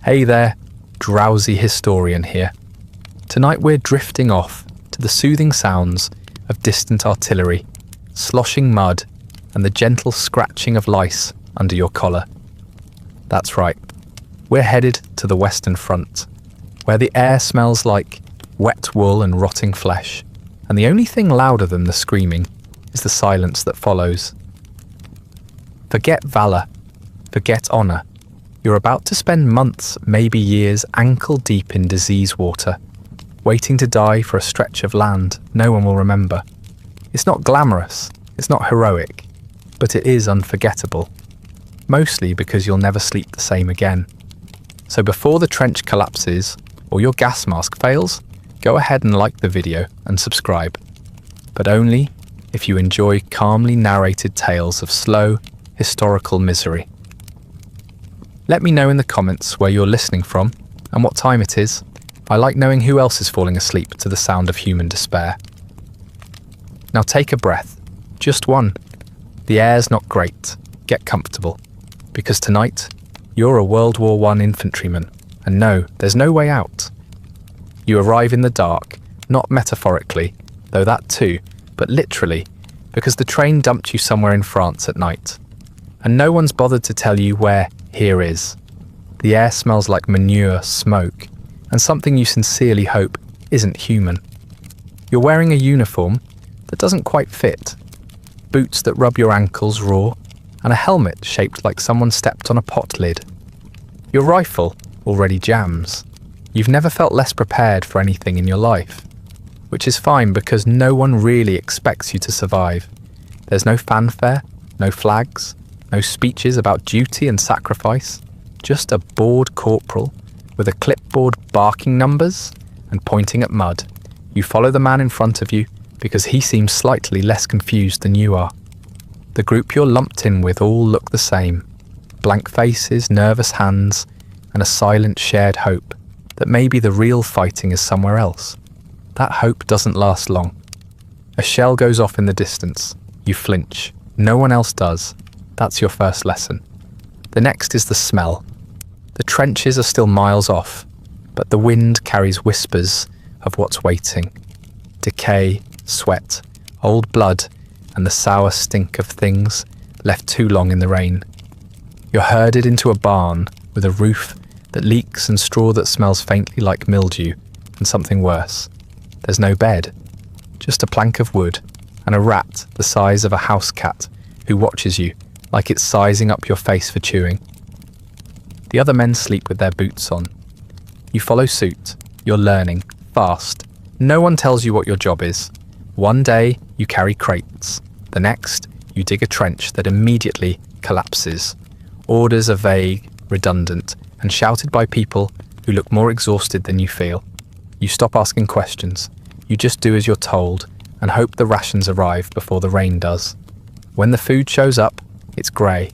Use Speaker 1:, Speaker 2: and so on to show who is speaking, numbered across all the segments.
Speaker 1: Hey there, drowsy historian here. Tonight we're drifting off to the soothing sounds of distant artillery, sloshing mud, and the gentle scratching of lice under your collar. That's right, we're headed to the Western Front, where the air smells like wet wool and rotting flesh, and the only thing louder than the screaming is the silence that follows. Forget valor, forget honor. You're about to spend months, maybe years, ankle deep in disease water, waiting to die for a stretch of land no one will remember. It's not glamorous, it's not heroic, but it is unforgettable. Mostly because you'll never sleep the same again. So before the trench collapses or your gas mask fails, go ahead and like the video and subscribe. But only if you enjoy calmly narrated tales of slow, historical misery. Let me know in the comments where you're listening from and what time it is. I like knowing who else is falling asleep to the sound of human despair. Now take a breath, just one. The air's not great, get comfortable, because tonight you're a World War I infantryman, and no, there's no way out. You arrive in the dark, not metaphorically, though that too, but literally, because the train dumped you somewhere in France at night, and no one's bothered to tell you where here is. The air smells like manure, smoke, and something you sincerely hope isn't human. You're wearing a uniform that doesn't quite fit, boots that rub your ankles raw, and a helmet shaped like someone stepped on a pot lid. Your rifle already jams. You've never felt less prepared for anything in your life, which is fine because no one really expects you to survive. There's no fanfare, no flags, no speeches about duty and sacrifice, just a bored corporal with a clipboard barking numbers and pointing at mud. You follow the man in front of you because he seems slightly less confused than you are. The group you're lumped in with all look the same. Blank faces, nervous hands, and a silent shared hope that maybe the real fighting is somewhere else. That hope doesn't last long. A shell goes off in the distance. You flinch. No one else does. That's your first lesson. The next is the smell. The trenches are still miles off, but the wind carries whispers of what's waiting. Decay, sweat, old blood, and the sour stink of things left too long in the rain. You're herded into a barn with a roof that leaks and straw that smells faintly like mildew and something worse. There's no bed, just a plank of wood and a rat the size of a house cat who watches you like it's sizing up your face for chewing. The other men sleep with their boots on. You follow suit. You're learning, fast. No one tells you what your job is. One day, you carry crates. The next, you dig a trench that immediately collapses. Orders are vague, redundant, and shouted by people who look more exhausted than you feel. You stop asking questions. You just do as you're told and hope the rations arrive before the rain does. When the food shows up, it's grey.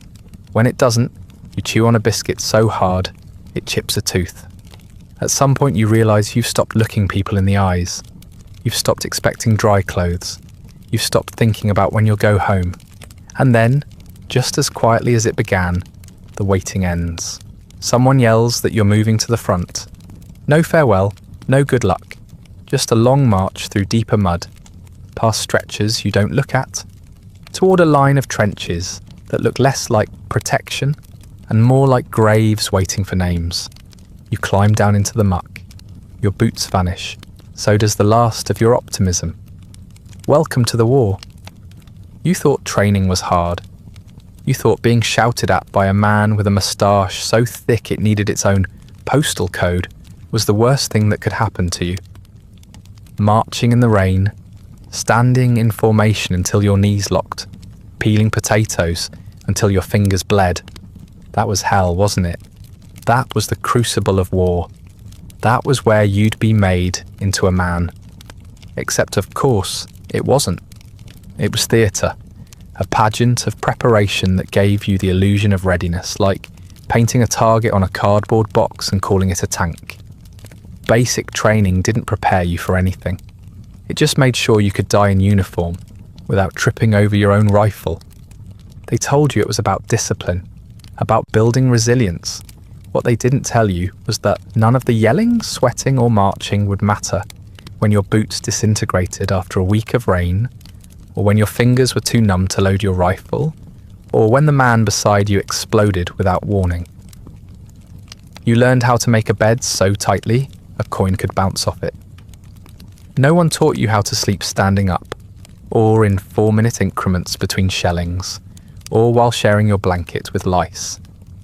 Speaker 1: When it doesn't, you chew on a biscuit so hard, it chips a tooth. At some point you realise you've stopped looking people in the eyes. You've stopped expecting dry clothes. You've stopped thinking about when you'll go home. And then, just as quietly as it began, the waiting ends. Someone yells that you're moving to the front. No farewell, no good luck. Just a long march through deeper mud, past stretchers you don't look at, toward a line of trenches that look less like protection and more like graves waiting for names. You climb down into the muck. Your boots vanish. So does the last of your optimism. Welcome to the war. You thought training was hard. You thought being shouted at by a man with a moustache so thick it needed its own postal code was the worst thing that could happen to you. Marching in the rain, standing in formation until your knees locked, peeling potatoes until your fingers bled. That was hell, wasn't it? That was the crucible of war. That was where you'd be made into a man. Except, of course, it wasn't. It was theatre, a pageant of preparation that gave you the illusion of readiness, like painting a target on a cardboard box and calling it a tank. Basic training didn't prepare you for anything. It just made sure you could die in uniform without tripping over your own rifle. They told you it was about discipline, about building resilience, What they didn't tell you was that none of the yelling, sweating or marching would matter when your boots disintegrated after a week of rain, or when your fingers were too numb to load your rifle, or when the man beside you exploded without warning. You learned how to make a bed so tightly a coin could bounce off it. No one taught you how to sleep standing up, or in 4-minute increments between shellings, or while sharing your blanket with lice.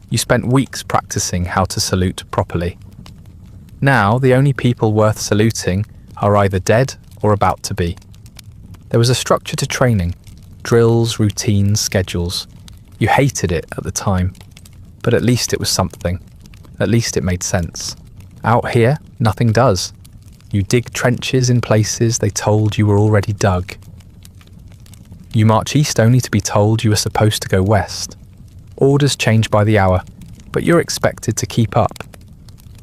Speaker 1: You spent weeks practicing how to salute properly. Now, the only people worth saluting are either dead or about to be. There was a structure to training, drills, routines, schedules. You hated it at the time, but at least it was something. At least it made sense. Out here, nothing does. You dig trenches in places they told you were already dug. You march east only to be told you are supposed to go west. Orders change by the hour, but you're expected to keep up.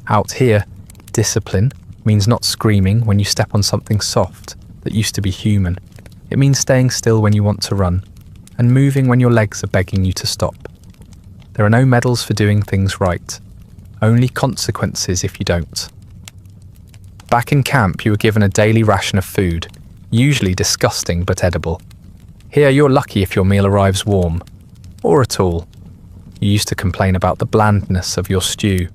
Speaker 1: Out here, discipline means not screaming when you step on something soft that used to be human. It means staying still when you want to run, and moving when your legs are begging you to stop. There are no medals for doing things right, only consequences if you don't. Back in camp, you were given a daily ration of food, usually disgusting but edible. Here, you're lucky if your meal arrives warm, or at all. You used to complain about the blandness of your stew.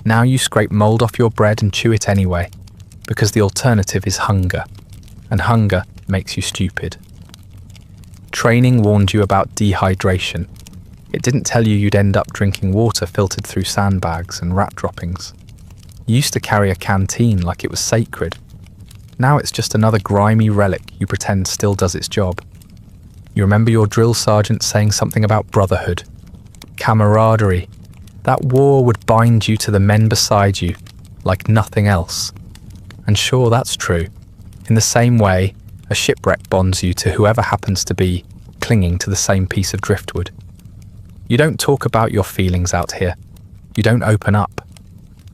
Speaker 1: Now you scrape mold off your bread and chew it anyway, because the alternative is hunger, and hunger makes you stupid. Training warned you about dehydration. It didn't tell you you'd end up drinking water filtered through sandbags and rat droppings. You used to carry a canteen like it was sacred. Now it's just another grimy relic you pretend still does its job. You remember your drill sergeant saying something about brotherhood, camaraderie. That war would bind you to the men beside you like nothing else. And sure, that's true. In the same way, a shipwreck bonds you to whoever happens to be clinging to the same piece of driftwood. You don't talk about your feelings out here. You don't open up.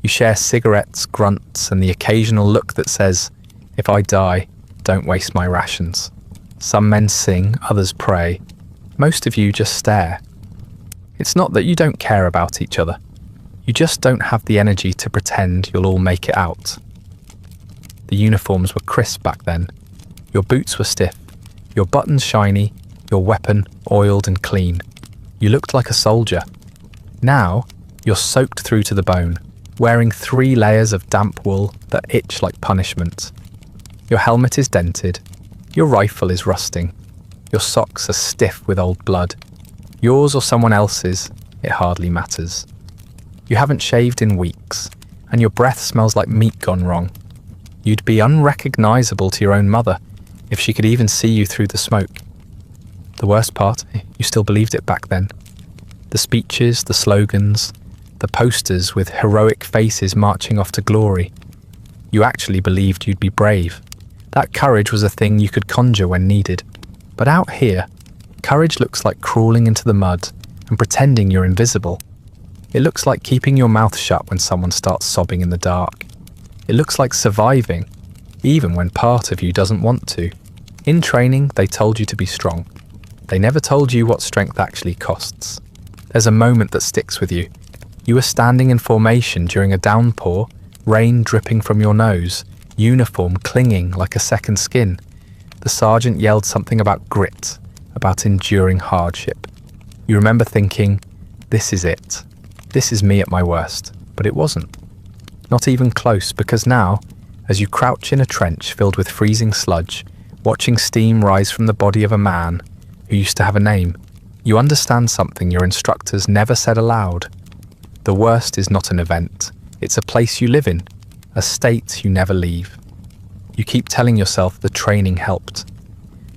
Speaker 1: You share cigarettes, grunts, and the occasional look that says, "If I die, don't waste my rations." Some men sing, others pray. Most of you just stare. It's not that you don't care about each other. You just don't have the energy to pretend you'll all make it out. The uniforms were crisp back then. Your boots were stiff, your buttons shiny, your weapon oiled and clean. You looked like a soldier. Now, you're soaked through to the bone, wearing 3 layers of damp wool that itch like punishment. Your helmet is dented. Your rifle is rusting. Your socks are stiff with old blood. Yours or someone else's, it hardly matters. You haven't shaved in weeks, and your breath smells like meat gone wrong. You'd be unrecognisable to your own mother if she could even see you through the smoke. The worst part, you still believed it back then. The speeches, the slogans, the posters with heroic faces marching off to glory. You actually believed you'd be brave. That courage was a thing you could conjure when needed. But out here, courage looks like crawling into the mud and pretending you're invisible. It looks like keeping your mouth shut when someone starts sobbing in the dark. It looks like surviving, even when part of you doesn't want to. In training, they told you to be strong. They never told you what strength actually costs. There's a moment that sticks with you. You were standing in formation during a downpour, rain dripping from your nose, uniform clinging like a second skin. The sergeant yelled something about grit, about enduring hardship. You remember thinking, this is it. This is me at my worst. But it wasn't. Not even close, because now, as you crouch in a trench filled with freezing sludge, watching steam rise from the body of a man who used to have a name, you understand something your instructors never said aloud. The worst is not an event. It's a place you live in, a state you never leave. You keep telling yourself the training helped,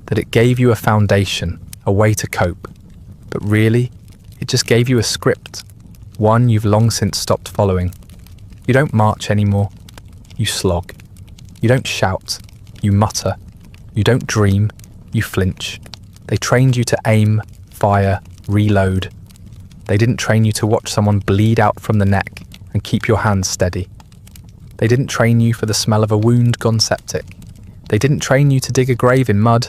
Speaker 1: that it gave you a foundation, a way to cope. But really, it just gave you a script, one you've long since stopped following. You don't march anymore. You slog. You don't shout. You mutter. You don't dream. You flinch. They trained you to aim, fire, reload. They didn't train you to watch someone bleed out from the neck and keep your hands steady. They didn't train you for the smell of a wound gone septic. They didn't train you to dig a grave in mud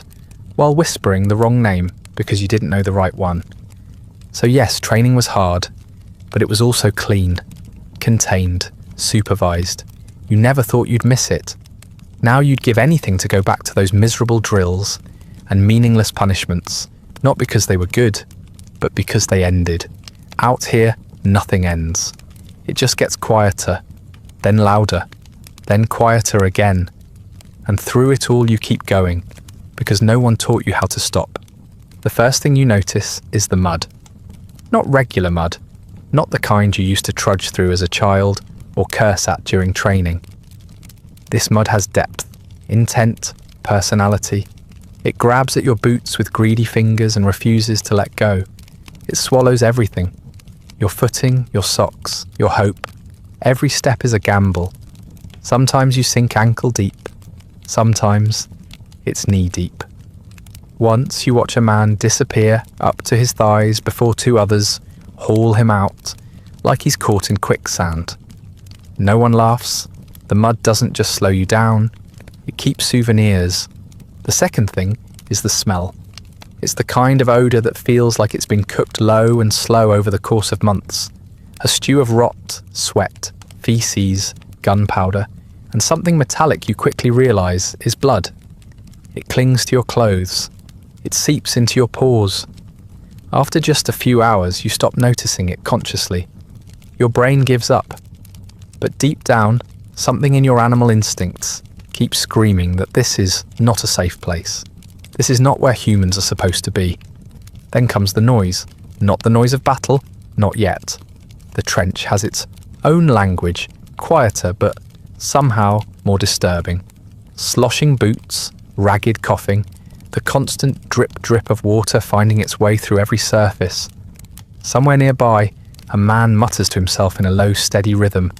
Speaker 1: while whispering the wrong name because you didn't know the right one. So yes, training was hard, but it was also clean. contained, supervised. You never thought you'd miss it. Now you'd give anything to go back to those miserable drills and meaningless punishments, not because they were good, but because they ended. Out here, nothing ends. It just gets quieter, then louder, then quieter again. And through it all you keep going, because no one taught you how to stop. The first thing you notice is the mud. Not regular mud, not the kind you used to trudge through as a child or curse at during training. This mud has depth, intent, personality. It grabs at your boots with greedy fingers and refuses to let go. It swallows everything. Your footing, your socks, your hope. Every step is a gamble. Sometimes you sink ankle deep. Sometimes it's knee deep. Once you watch a man disappear up to his thighs before two others haul him out like he's caught in quicksand. No one laughs. The mud doesn't just slow you down, it keeps souvenirs. The second thing is the smell. It's the kind of odour that feels like it's been cooked low and slow over the course of months. A stew of rot, sweat, feces, gunpowder, and something metallic you quickly realise is blood. It clings to your clothes. It seeps into your pores. After just a few hours, you stop noticing it consciously. Your brain gives up. But deep down, something in your animal instincts keeps screaming that this is not a safe place. This is not where humans are supposed to be. Then comes the noise. Not the noise of battle, not yet. The trench has its own language, quieter but somehow more disturbing. Sloshing boots, ragged coughing, the constant drip of water finding its way through every surface. Somewhere nearby, a man mutters to himself in a low, steady rhythm,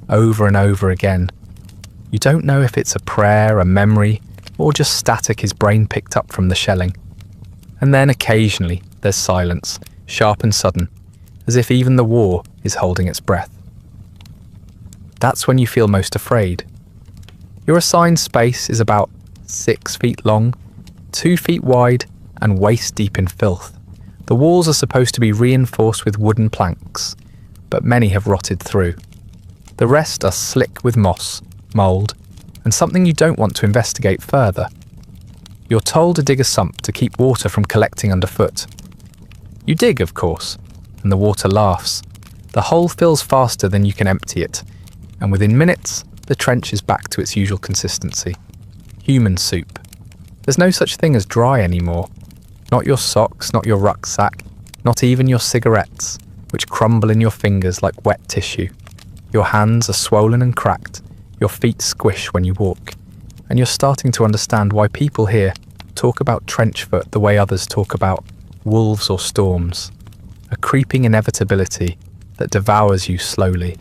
Speaker 1: over and over again. You don't know if it's a prayer, a memory, or just static his brain picked up from the shelling. And then occasionally there's silence, sharp and sudden, as if even the war is holding its breath. That's when you feel most afraid. Your assigned space is about 6 feet long, 2 feet wide, and waist deep in filth. The walls are supposed to be reinforced with wooden planks, but many have rotted through. The rest are slick with moss, mould, and something you don't want to investigate further. You're told to dig a sump to keep water from collecting underfoot. You dig, of course, and the water laughs. The hole fills faster than you can empty it, and within minutes, the trench is back to its usual consistency. Human soup. There's no such thing as dry anymore. Not your socks, not your rucksack, not even your cigarettes, which crumble in your fingers like wet tissue. Your hands are swollen and cracked, your feet squish when you walk, and you're starting to understand why people here talk about trench foot the way others talk about wolves or storms. A creeping inevitability that devours you slowly.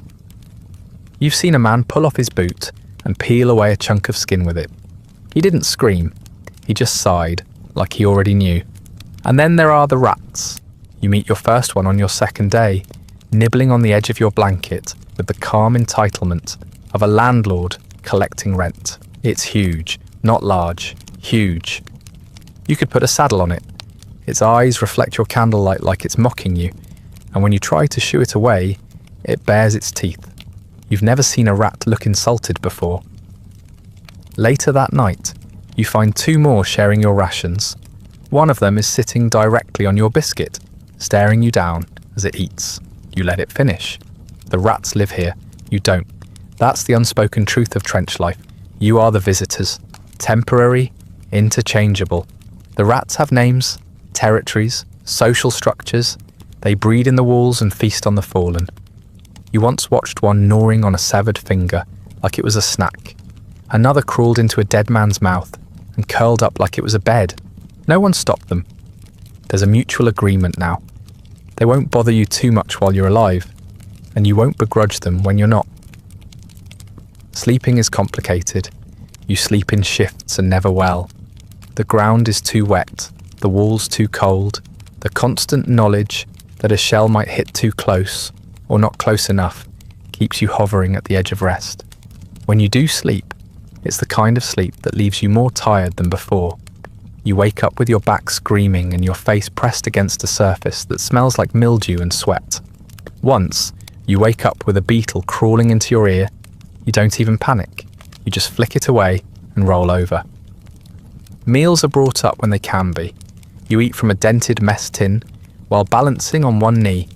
Speaker 1: You've seen a man pull off his boot and peel away a chunk of skin with it. He didn't scream, he just sighed, like he already knew. And then there are the rats. You meet your first one on your second day, nibbling on the edge of your blanket with the calm entitlement of a landlord collecting rent. It's huge, not large, huge. You could put a saddle on it. Its eyes reflect your candlelight like it's mocking you, and when you try to shoo it away, it bares its teeth. You've never seen a rat look insulted before. Later that night, you find 2 more sharing your rations. One of them is sitting directly on your biscuit, staring you down as it eats. You let it finish. The rats live here. You don't. That's the unspoken truth of trench life. You are the visitors. Temporary, interchangeable. The rats have names, territories, social structures. They breed in the walls and feast on the fallen. You once watched one gnawing on a severed finger like it was a snack. Another crawled into a dead man's mouth and curled up like it was a bed. No one stopped them. There's a mutual agreement now. They won't bother you too much while you're alive, and you won't begrudge them when you're not. Sleeping is complicated. You sleep in shifts and never well. The ground is too wet, the walls too cold, the constant knowledge that a shell might hit too close, or not close enough, keeps you hovering at the edge of rest. When you do sleep, it's the kind of sleep that leaves you more tired than before. You wake up with your back screaming and your face pressed against a surface that smells like mildew and sweat. Once, You wake up with a beetle crawling into your ear. You don't even panic. You just flick it away and roll over. Meals are brought up when they can be. You eat from a dented mess tin while balancing on one knee,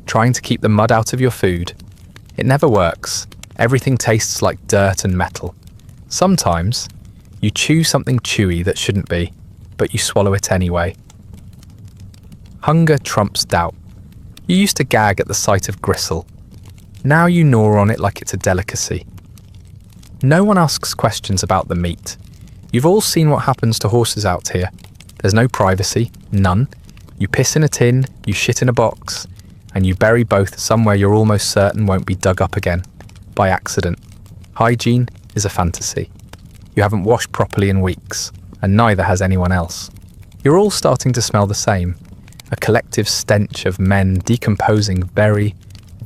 Speaker 1: trying to keep the mud out of your food. It never works. Everything tastes like dirt and metal. Sometimes, you chew something chewy that shouldn't be, but you swallow it anyway. Hunger trumps doubt. You used to gag at the sight of gristle. Now you gnaw on it like it's a delicacy. No one asks questions about the meat. You've all seen what happens to horses out here. There's no privacy, none. You piss in a tin, you shit in a box, and you bury both somewhere you're almost certain won't be dug up again, by accident. Hygiene is a fantasy. You haven't washed properly in weeks, and neither has anyone else. You're all starting to smell the same, a collective stench of men decomposing very,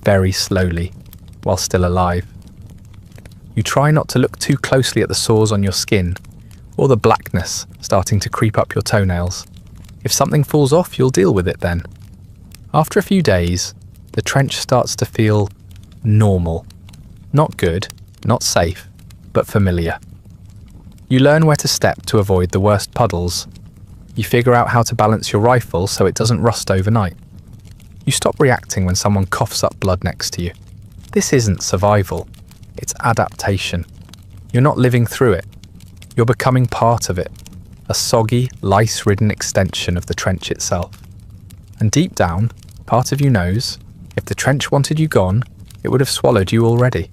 Speaker 1: very slowly, while still alive. You try not to look too closely at the sores on your skin, or the blackness starting to creep up your toenails. If something falls off, you'll deal with it then. After a few days, the trench starts to feel normal. Not good, not safe, but familiar. You learn where to step to avoid the worst puddles. You figure out how to balance your rifle so it doesn't rust overnight. You stop reacting when someone coughs up blood next to you. This isn't survival, it's adaptation. You're not living through it. You're becoming part of it, a soggy, lice-ridden extension of the trench itself. And deep down, part of you knows, if the trench wanted you gone, it would have swallowed you already.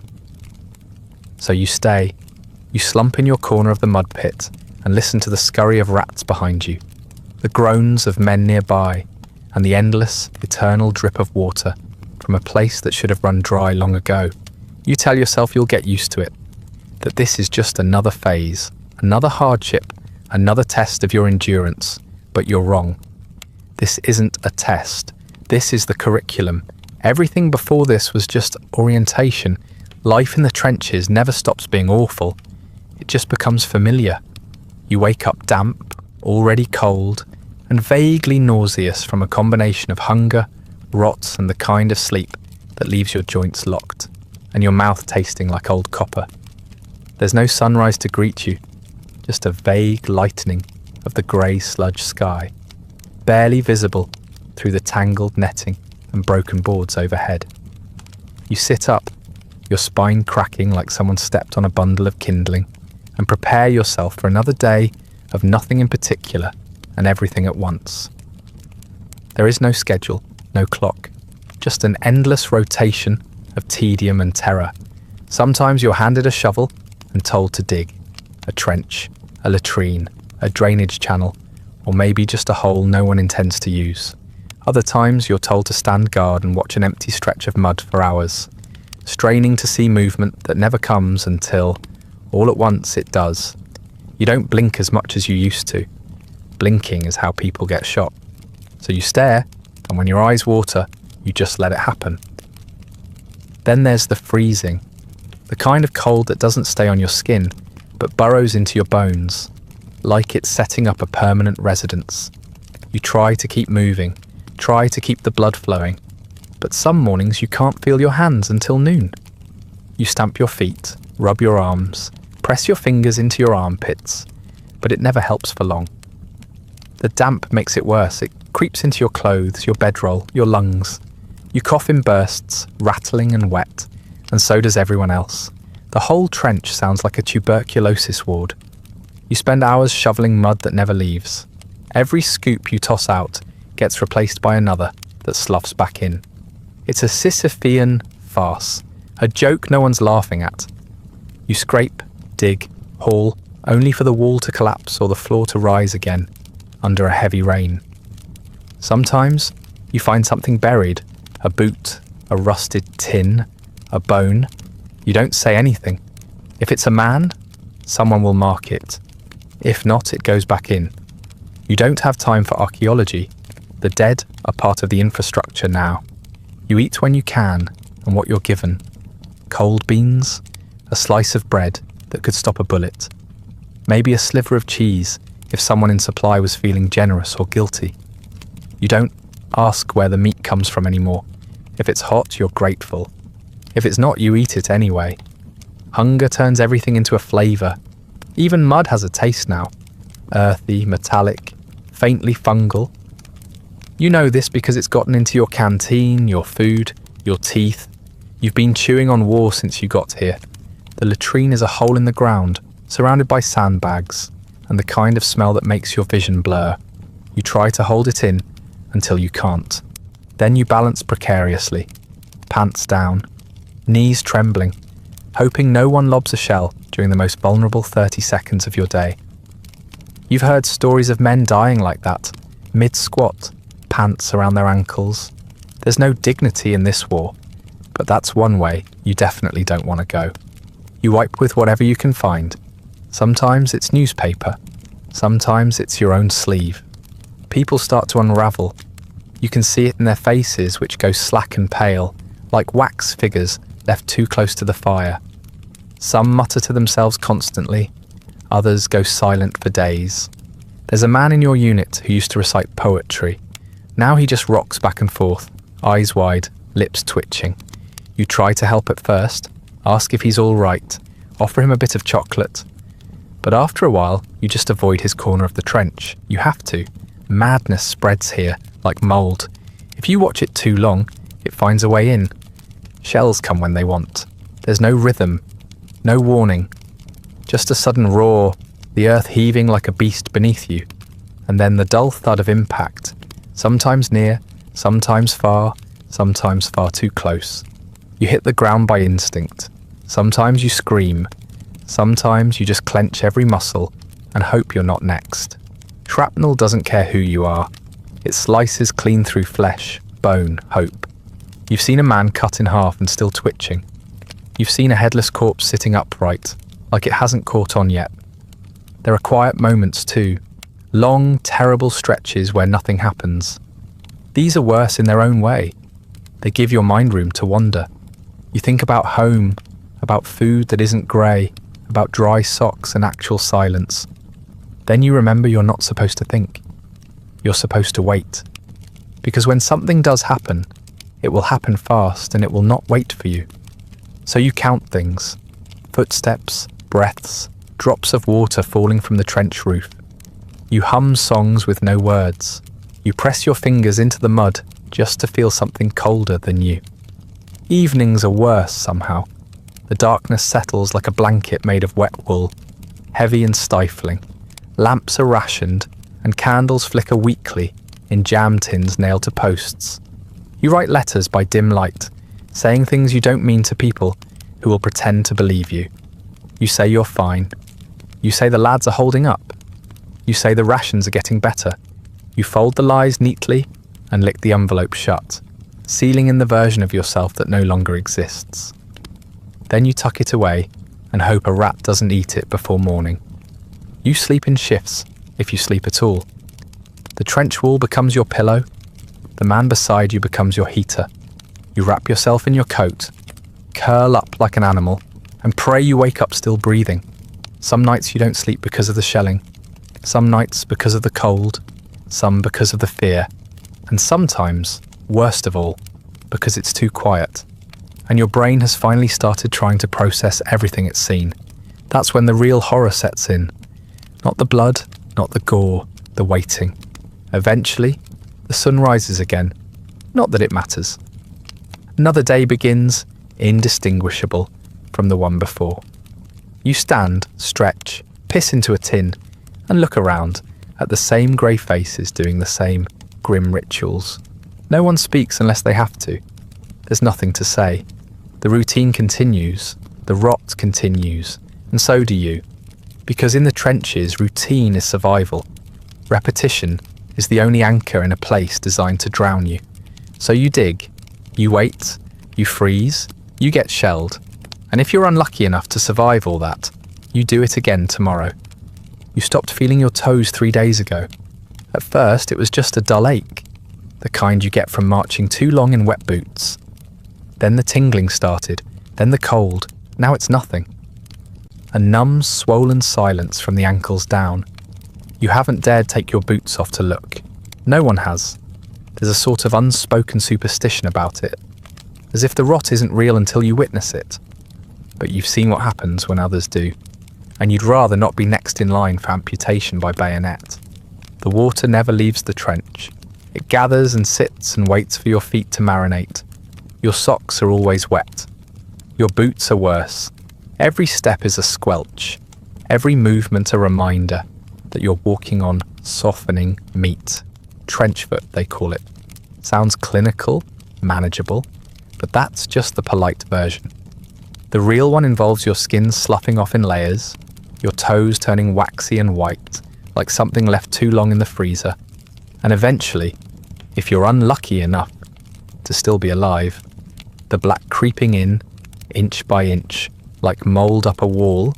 Speaker 1: So you stay. You slump in your corner of the mud pit and listen to the scurry of rats behind you, the groans of men nearby, and the endless, eternal drip of water from a place that should have run dry long ago. You tell yourself you'll get used to it, that this is just another phase, another hardship, another test of your endurance, but you're wrong. This isn't a test. This is the curriculum. Everything before this was just orientation. Life in the trenches never stops being awful. It just becomes familiar. You wake up damp, already cold, and vaguely nauseous from a combination of hunger, rot, and the kind of sleep that leaves your joints locked, and your mouth tasting like old copper. There's no sunrise to greet you, just a vague lightening of the grey sludge sky, barely visible through the tangled netting and broken boards overhead. You sit up, your spine cracking like someone stepped on a bundle of kindling, and prepare yourself for another day of nothing in particular and everything at once. There is no schedule, no clock, just an endless rotation of tedium and terror. Sometimes you're handed a shovel and told to dig a trench, a latrine, a drainage channel, or maybe just a hole no one intends to use. Other times you're told to stand guard and watch an empty stretch of mud for hours, straining to see movement that never comes until, all at once, it does. You don't blink as much as you used to. Blinking is how people get shot. So you stare, and when your eyes water, you just let it happen. Then there's the freezing, the kind of cold that doesn't stay on your skin, but burrows into your bones, like it's setting up a permanent residence. You try to keep moving, try to keep the blood flowing, but some mornings you can't feel your hands until noon. You stamp your feet, rub your arms, press your fingers into your armpits, but it never helps for long. The damp makes it worse. It creeps into your clothes, your bedroll, your lungs. You cough in bursts, rattling and wet, and so does everyone else. The whole trench sounds like a tuberculosis ward. You spend hours shoveling mud that never leaves. Every scoop you toss out gets replaced by another that sloughs back in. It's a Sisyphean farce, a joke no one's laughing at. You scrape, dig, haul, only for the wall to collapse or the floor to rise again under a heavy rain. Sometimes you find something buried, a boot, a rusted tin, a bone. You don't say anything. If it's a man, someone will mark it. If not, it goes back in. You don't have time for archaeology. The dead are part of the infrastructure now. You eat when you can and what you're given. Cold beans, a slice of bread that could stop a bullet. Maybe a sliver of cheese if someone in supply was feeling generous or guilty. You don't ask where the meat comes from anymore. If it's hot, you're grateful. If it's not, you eat it anyway. Hunger turns everything into a flavour. Even mud has a taste now. Earthy, metallic, faintly fungal. You know this because it's gotten into your canteen, your food, your teeth. You've been chewing on war since you got here. The latrine is a hole in the ground, surrounded by sandbags, and the kind of smell that makes your vision blur. You try to hold it in until you can't. Then you balance precariously, pants down, knees trembling, hoping no one lobs a shell during the most vulnerable 30 seconds of your day. You've heard stories of men dying like that, mid-squat, pants around their ankles. There's no dignity in this war, but that's one way you definitely don't want to go. You wipe with whatever you can find. Sometimes it's newspaper, sometimes it's your own sleeve. People start to unravel. You can see it in their faces, which go slack and pale, like wax figures left too close to the fire. Some mutter to themselves constantly, others go silent for days. There's a man in your unit who used to recite poetry. Now he just rocks back and forth, eyes wide, lips twitching. You try to help at first, ask if he's all right, offer him a bit of chocolate. But after a while, you just avoid his corner of the trench. You have to. Madness spreads here, like mould. If you watch it too long, it finds a way in. Shells come when they want. There's no rhythm, no warning. Just a sudden roar, the earth heaving like a beast beneath you. And then the dull thud of impact. Sometimes near, sometimes far too close. You hit the ground by instinct. Sometimes you scream. Sometimes you just clench every muscle and hope you're not next. Shrapnel doesn't care who you are. It slices clean through flesh, bone, hope. You've seen a man cut in half and still twitching. You've seen a headless corpse sitting upright, like it hasn't caught on yet. There are quiet moments too. Long, terrible stretches where nothing happens. These are worse in their own way. They give your mind room to wander. You think about home, about food that isn't grey, about dry socks and actual silence. Then you remember you're not supposed to think. You're supposed to wait. Because when something does happen, it will happen fast and it will not wait for you. So you count things. Footsteps, breaths, drops of water falling from the trench roof. You hum songs with no words. You press your fingers into the mud just to feel something colder than you. Evenings are worse somehow. The darkness settles like a blanket made of wet wool, heavy and stifling. Lamps are rationed and candles flicker weakly in jam tins nailed to posts. You write letters by dim light, saying things you don't mean to people who will pretend to believe you. You say you're fine. You say the lads are holding up. You say the rations are getting better. You fold the lies neatly and lick the envelope shut, sealing in the version of yourself that no longer exists. Then you tuck it away and hope a rat doesn't eat it before morning. You sleep in shifts, if you sleep at all. The trench wall becomes your pillow. The man beside you becomes your heater. You wrap yourself in your coat, curl up like an animal, and pray you wake up still breathing. Some nights you don't sleep because of the shelling. Some nights because of the cold. Some because of the fear. And sometimes, worst of all, because it's too quiet. And your brain has finally started trying to process everything it's seen. That's when the real horror sets in. Not the blood, not the gore, the waiting. Eventually, the sun rises again. Not that it matters. Another day begins, indistinguishable from the one before. You stand, stretch, piss into a tin, and look around at the same grey faces doing the same grim rituals. No one speaks unless they have to. There's nothing to say. The routine continues, the rot continues, and so do you. Because in the trenches, routine is survival. Repetition is the only anchor in a place designed to drown you. So you dig, you wait, you freeze, you get shelled, and if you're unlucky enough to survive all that, you do it again tomorrow. You stopped feeling your toes 3 days ago. At first, it was just a dull ache, the kind you get from marching too long in wet boots. Then the tingling started, then the cold, now it's nothing. A numb, swollen silence from the ankles down. You haven't dared take your boots off to look. No one has. There's a sort of unspoken superstition about it. as if the rot isn't real until you witness it. But you've seen what happens when others do, and you'd rather not be next in line for amputation by bayonet. The water never leaves the trench. It gathers and sits and waits for your feet to marinate. Your socks are always wet. Your boots are worse. Every step is a squelch. Every movement a reminder that you're walking on softening meat. Trench foot, they call it. Sounds clinical, manageable, but that's just the polite version. The real one involves your skin sloughing off in layers, your toes turning waxy and white, like something left too long in the freezer, and eventually, if you're unlucky enough to still be alive, the black creeping in, inch by inch, like mould up a wall,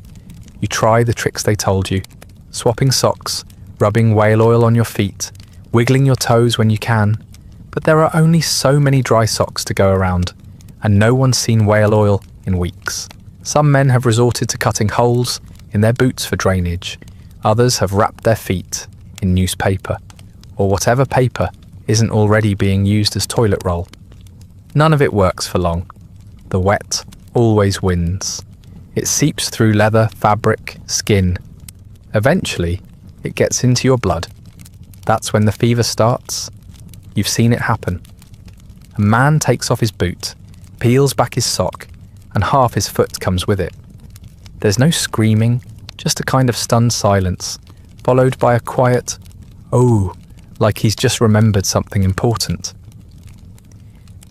Speaker 1: you try the tricks they told you, swapping socks, rubbing whale oil on your feet, wiggling your toes when you can, but there are only so many dry socks to go around, and no one's seen whale oil in weeks. Some men have resorted to cutting holes in their boots for drainage. Others have wrapped their feet in newspaper, or whatever paper isn't already being used as toilet roll. None of it works for long. The wet always wins. It seeps through leather, fabric, skin. Eventually, it gets into your blood. That's when the fever starts. You've seen it happen. A man takes off his boot, peels back his sock, and half his foot comes with it. There's no screaming, just a kind of stunned silence, followed by a quiet, "oh," like he's just remembered something important.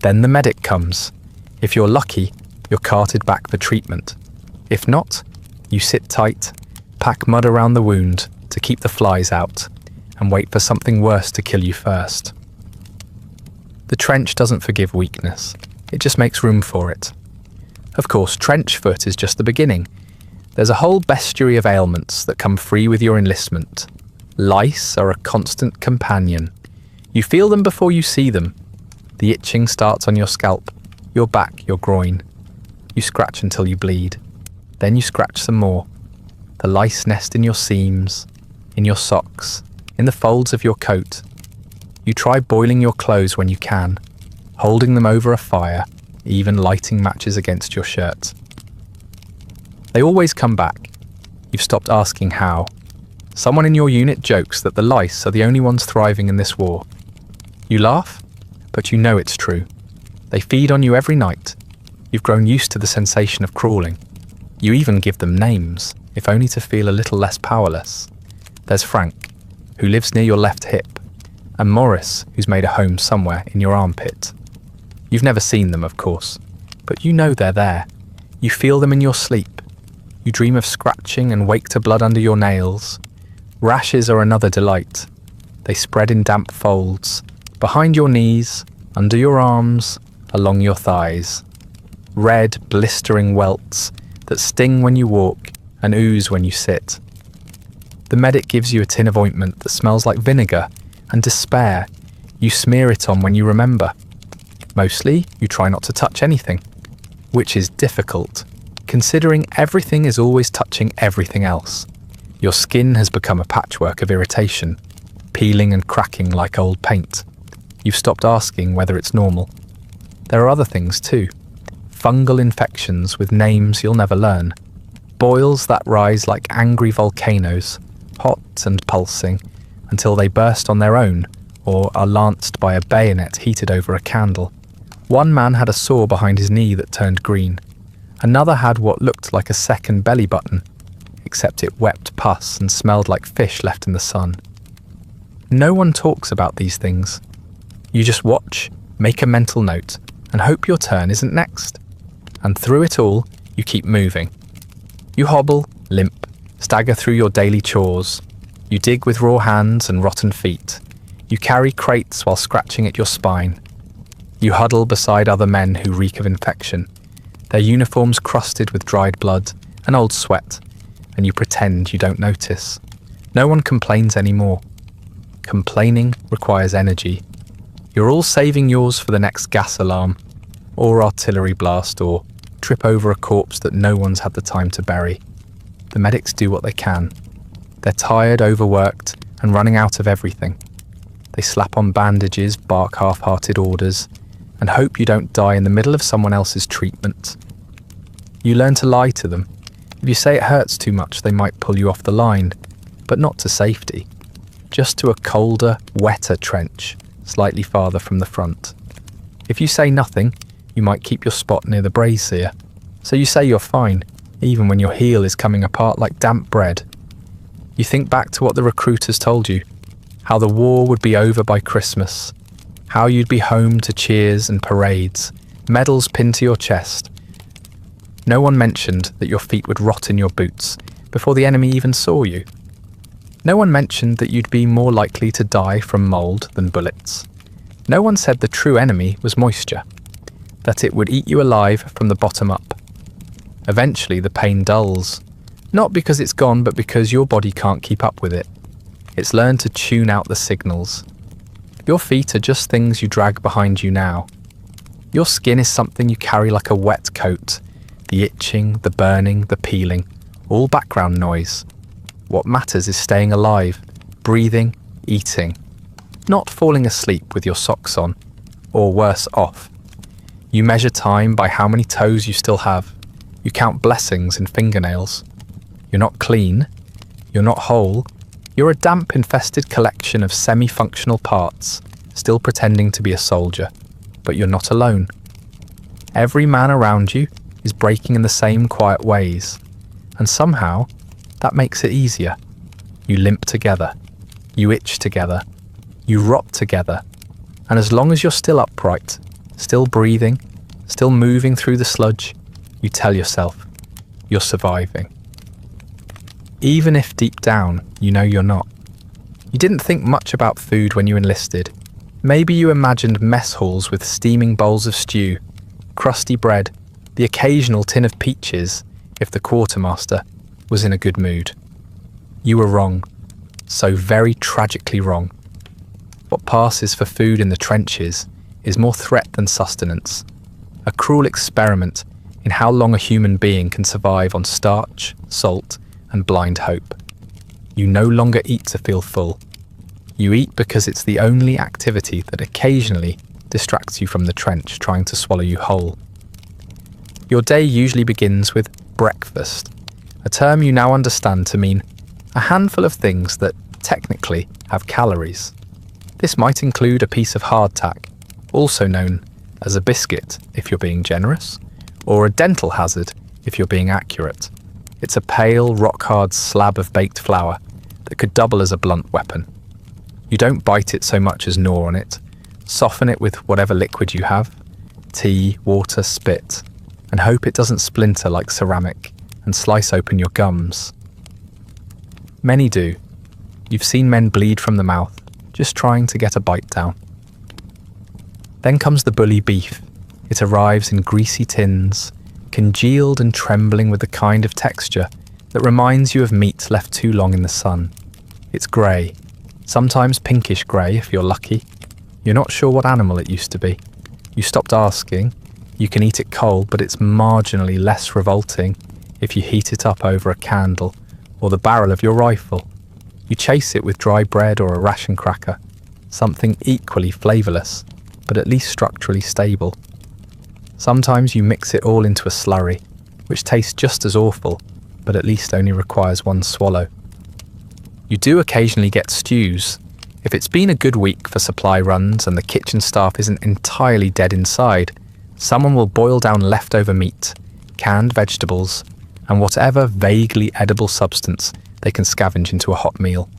Speaker 1: Then the medic comes. If you're lucky, you're carted back for treatment. If not, you sit tight, pack mud around the wound to keep the flies out, and wait for something worse to kill you first. The trench doesn't forgive weakness. It just makes room for it. Of course, trench foot is just the beginning. There's a whole bestiary of ailments that come free with your enlistment. Lice are a constant companion. You feel them before you see them. The itching starts on your scalp, your back, your groin. You scratch until you bleed. Then you scratch some more. The lice nest in your seams, in your socks, in the folds of your coat. You try boiling your clothes when you can, holding them over a fire, even lighting matches against your shirt. They always come back. You've stopped asking how. Someone in your unit jokes that the lice are the only ones thriving in this war. You laugh, but you know it's true. They feed on you every night. You've grown used to the sensation of crawling. You even give them names, if only to feel a little less powerless. There's Frank, who lives near your left hip, and Morris, who's made a home somewhere in your armpit. You've never seen them, of course, but you know they're there. You feel them in your sleep. You dream of scratching and wake to blood under your nails. Rashes are another delight. They spread in damp folds, behind your knees, under your arms, along your thighs. Red, blistering welts that sting when you walk and ooze when you sit. The medic gives you a tin of ointment that smells like vinegar and despair. You smear it on when you remember. Mostly, you try not to touch anything, which is difficult, considering everything is always touching everything else. Your skin has become a patchwork of irritation, peeling and cracking like old paint. You've stopped asking whether it's normal. There are other things too. Fungal infections with names you'll never learn. Boils that rise like angry volcanoes, hot and pulsing, until they burst on their own or are lanced by a bayonet heated over a candle. One man had a sore behind his knee that turned green. Another had what looked like a second belly button, except it wept pus and smelled like fish left in the sun. No one talks about these things. You just watch, make a mental note, and hope your turn isn't next. And through it all, you keep moving. You hobble, limp, stagger through your daily chores. You dig with raw hands and rotten feet. You carry crates while scratching at your spine. You huddle beside other men who reek of infection, their uniforms crusted with dried blood and old sweat, and you pretend you don't notice. No one complains anymore. Complaining requires energy. You're all saving yours for the next gas alarm, or artillery blast, or trip over a corpse that no one's had the time to bury. The medics do what they can. They're tired, overworked, and running out of everything. They slap on bandages, bark half-hearted orders, and hope you don't die in the middle of someone else's treatment. You learn to lie to them. If you say it hurts too much, they might pull you off the line, but not to safety, just to a colder, wetter trench, slightly farther from the front. If you say nothing, you might keep your spot near the brazier, so you say you're fine, even when your heel is coming apart like damp bread. You think back to what the recruiters told you, how the war would be over by Christmas, how you'd be home to cheers and parades, medals pinned to your chest. No one mentioned that your feet would rot in your boots before the enemy even saw you. No one mentioned that you'd be more likely to die from mould than bullets. No one said the true enemy was moisture, that it would eat you alive from the bottom up. Eventually the pain dulls, not because it's gone, but because your body can't keep up with it. It's learned to tune out the signals. Your feet are just things you drag behind you now. Your skin is something you carry like a wet coat. The itching, the burning, the peeling, all background noise. What matters is staying alive, breathing, eating, not falling asleep with your socks on, or worse off. You measure time by how many toes you still have. You count blessings in fingernails. You're not clean. You're not whole. You're a damp-infested collection of semi-functional parts, still pretending to be a soldier, but you're not alone. Every man around you is breaking in the same quiet ways, and somehow that makes it easier. You limp together, you itch together, you rot together, and as long as you're still upright, still breathing, still moving through the sludge, you tell yourself you're surviving. Even if deep down you know you're not. You didn't think much about food when you enlisted. Maybe you imagined mess halls with steaming bowls of stew, crusty bread, the occasional tin of peaches if the quartermaster was in a good mood. You were wrong, so very tragically wrong. What passes for food in the trenches is more threat than sustenance, a cruel experiment in how long a human being can survive on starch, salt, and blind hope. You no longer eat to feel full. You eat because it's the only activity that occasionally distracts you from the trench trying to swallow you whole. Your day usually begins with breakfast, a term you now understand to mean a handful of things that technically have calories. This might include a piece of hardtack, also known as a biscuit if you're being generous, or a dental hazard if you're being accurate. It's a pale, rock-hard slab of baked flour that could double as a blunt weapon. You don't bite it so much as gnaw on it. Soften it with whatever liquid you have, tea, water, spit, and hope it doesn't splinter like ceramic and slice open your gums. Many do. You've seen men bleed from the mouth, just trying to get a bite down. Then comes the bully beef. It arrives in greasy tins, congealed and trembling with the kind of texture that reminds you of meat left too long in the sun. It's grey, sometimes pinkish grey if you're lucky. You're not sure what animal it used to be. You stopped asking. You can eat it cold, but it's marginally less revolting if you heat it up over a candle or the barrel of your rifle. You chase it with dry bread or a ration cracker, something equally flavourless, but at least structurally stable. Sometimes you mix it all into a slurry, which tastes just as awful, but at least only requires one swallow. You do occasionally get stews. If it's been a good week for supply runs and the kitchen staff isn't entirely dead inside, someone will boil down leftover meat, canned vegetables, and whatever vaguely edible substance they can scavenge into a hot meal.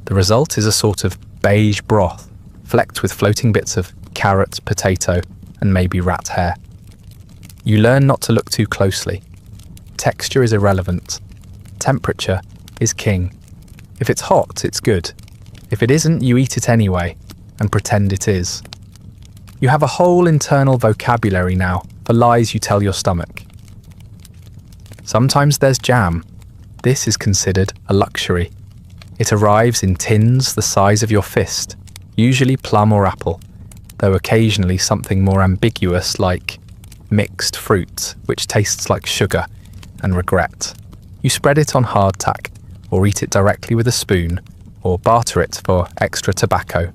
Speaker 1: The result is a sort of beige broth, flecked with floating bits of carrot, potato, and maybe rat hair. You learn not to look too closely. Texture is irrelevant. Temperature is king. If it's hot, it's good. If it isn't, you eat it anyway, and pretend it is. You have a whole internal vocabulary now for lies you tell your stomach. Sometimes there's jam. This is considered a luxury. It arrives in tins the size of your fist, usually plum or apple, though occasionally something more ambiguous like mixed fruit, which tastes like sugar and regret. You spread it on hardtack, or eat it directly with a spoon, or barter it for extra tobacco.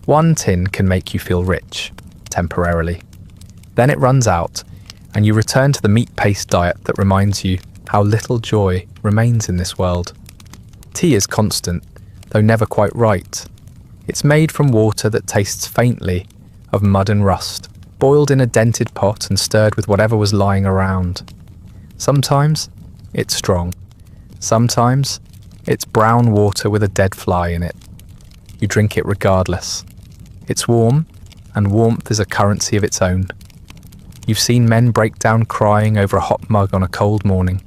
Speaker 1: One tin can make you feel rich. temporarily. Then it runs out, and you return to the meat-paste diet that reminds you how little joy remains in this world. Tea is constant, though never quite right. It's made from water that tastes faintly of mud and rust, boiled in a dented pot and stirred with whatever was lying around. Sometimes it's strong. Sometimes it's brown water with a dead fly in it. You drink it regardless. It's warm, and warmth is a currency of its own. You've seen men break down crying over a hot mug on a cold morning.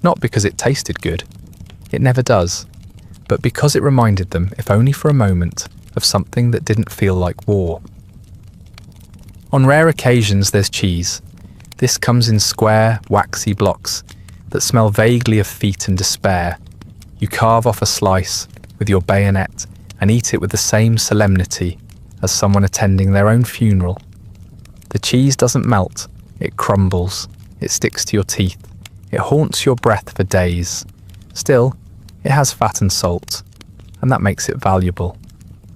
Speaker 1: Not because it tasted good. It never does. But because it reminded them, if only for a moment, of something that didn't feel like war. On rare occasions there's cheese. This comes in square, waxy blocks that smell vaguely of feet and despair. You carve off a slice with your bayonet and eat it with the same solemnity as someone attending their own funeral. The cheese doesn't melt, it crumbles, it sticks to your teeth, it haunts your breath for days. Still, it has fat and salt, and that makes it valuable.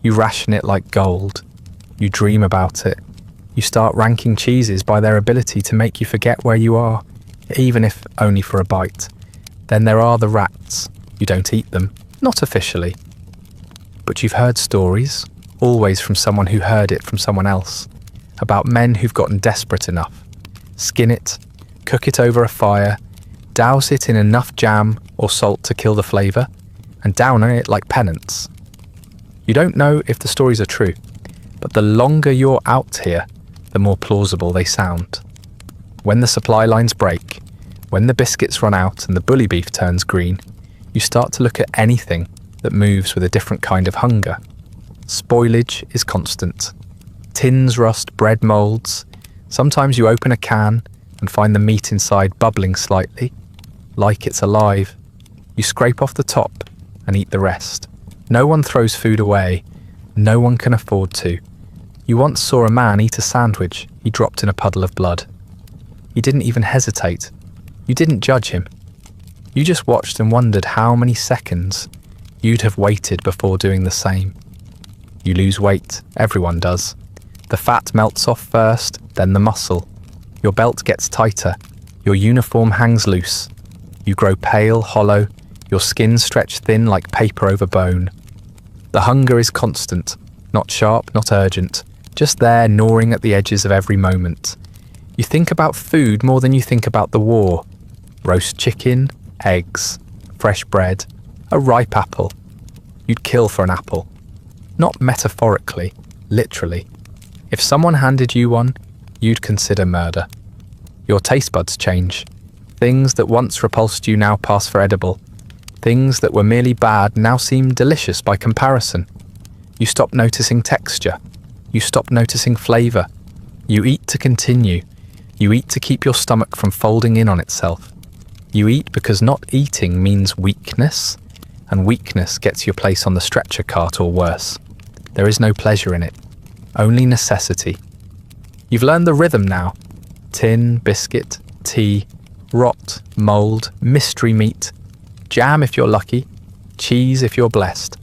Speaker 1: You ration it like gold. You dream about it. You start ranking cheeses by their ability to make you forget where you are, even if only for a bite. Then there are the rats. You don't eat them, not officially. But you've heard stories, always from someone who heard it from someone else, about men who've gotten desperate enough. Skin it, cook it over a fire, douse it in enough jam or salt to kill the flavour, and down on it like penance. You don't know if the stories are true, but the longer you're out here, the more plausible they sound. When the supply lines break, when the biscuits run out and the bully beef turns green, you start to look at anything that moves with a different kind of hunger. Spoilage is constant. Tins rust, bread moulds. Sometimes you open a can and find the meat inside bubbling slightly, like it's alive. You scrape off the top and eat the rest. No one throws food away. No one can afford to. You once saw a man eat a sandwich he dropped in a puddle of blood. He didn't even hesitate. You didn't judge him. You just watched and wondered how many seconds you'd have waited before doing the same. You lose weight, everyone does. The fat melts off first, then the muscle. Your belt gets tighter, your uniform hangs loose. You grow pale, hollow, your skin stretched thin like paper over bone. The hunger is constant, not sharp, not urgent, just there gnawing at the edges of every moment. You think about food more than you think about the war. Roast chicken, eggs, fresh bread, a ripe apple. You'd kill for an apple. Not metaphorically, literally. If someone handed you one, you'd consider murder. Your taste buds change. Things that once repulsed you now pass for edible. Things that were merely bad now seem delicious by comparison. You stop noticing texture. You stop noticing flavour. You eat to continue. You eat to keep your stomach from folding in on itself. You eat because not eating means weakness, and weakness gets your place on the stretcher cart or worse. There is no pleasure in it, only necessity. You've learned the rhythm now. Tin, biscuit, tea, rot, mould, mystery meat, jam if you're lucky, cheese if you're blessed,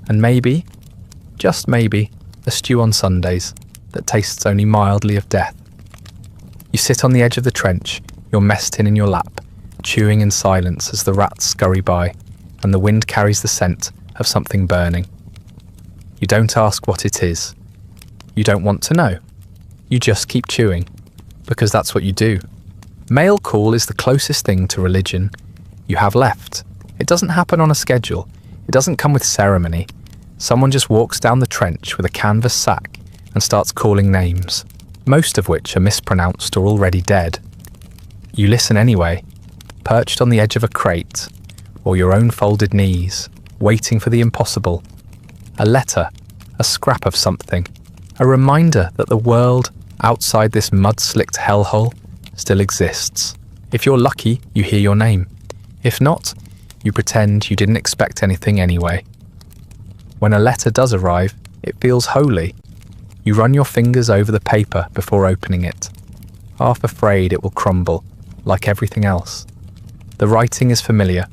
Speaker 1: and maybe, just maybe, a stew on Sundays that tastes only mildly of death. You sit on the edge of the trench, your mess tin in your lap, chewing in silence as the rats scurry by and the wind carries the scent of something burning. You don't ask what it is. You don't want to know. You just keep chewing, because that's what you do. Mail call is the closest thing to religion you have left. It doesn't happen on a schedule. It doesn't come with ceremony. Someone just walks down the trench with a canvas sack and starts calling names, most of which are mispronounced or already dead. You listen anyway, perched on the edge of a crate, or your own folded knees, waiting for the impossible. A letter, a scrap of something, a reminder that the world outside this mud-slicked hellhole still exists. If you're lucky, you hear your name. If not, you pretend you didn't expect anything anyway. When a letter does arrive, it feels holy. You run your fingers over the paper before opening it, half afraid it will crumble, like everything else. The writing is familiar,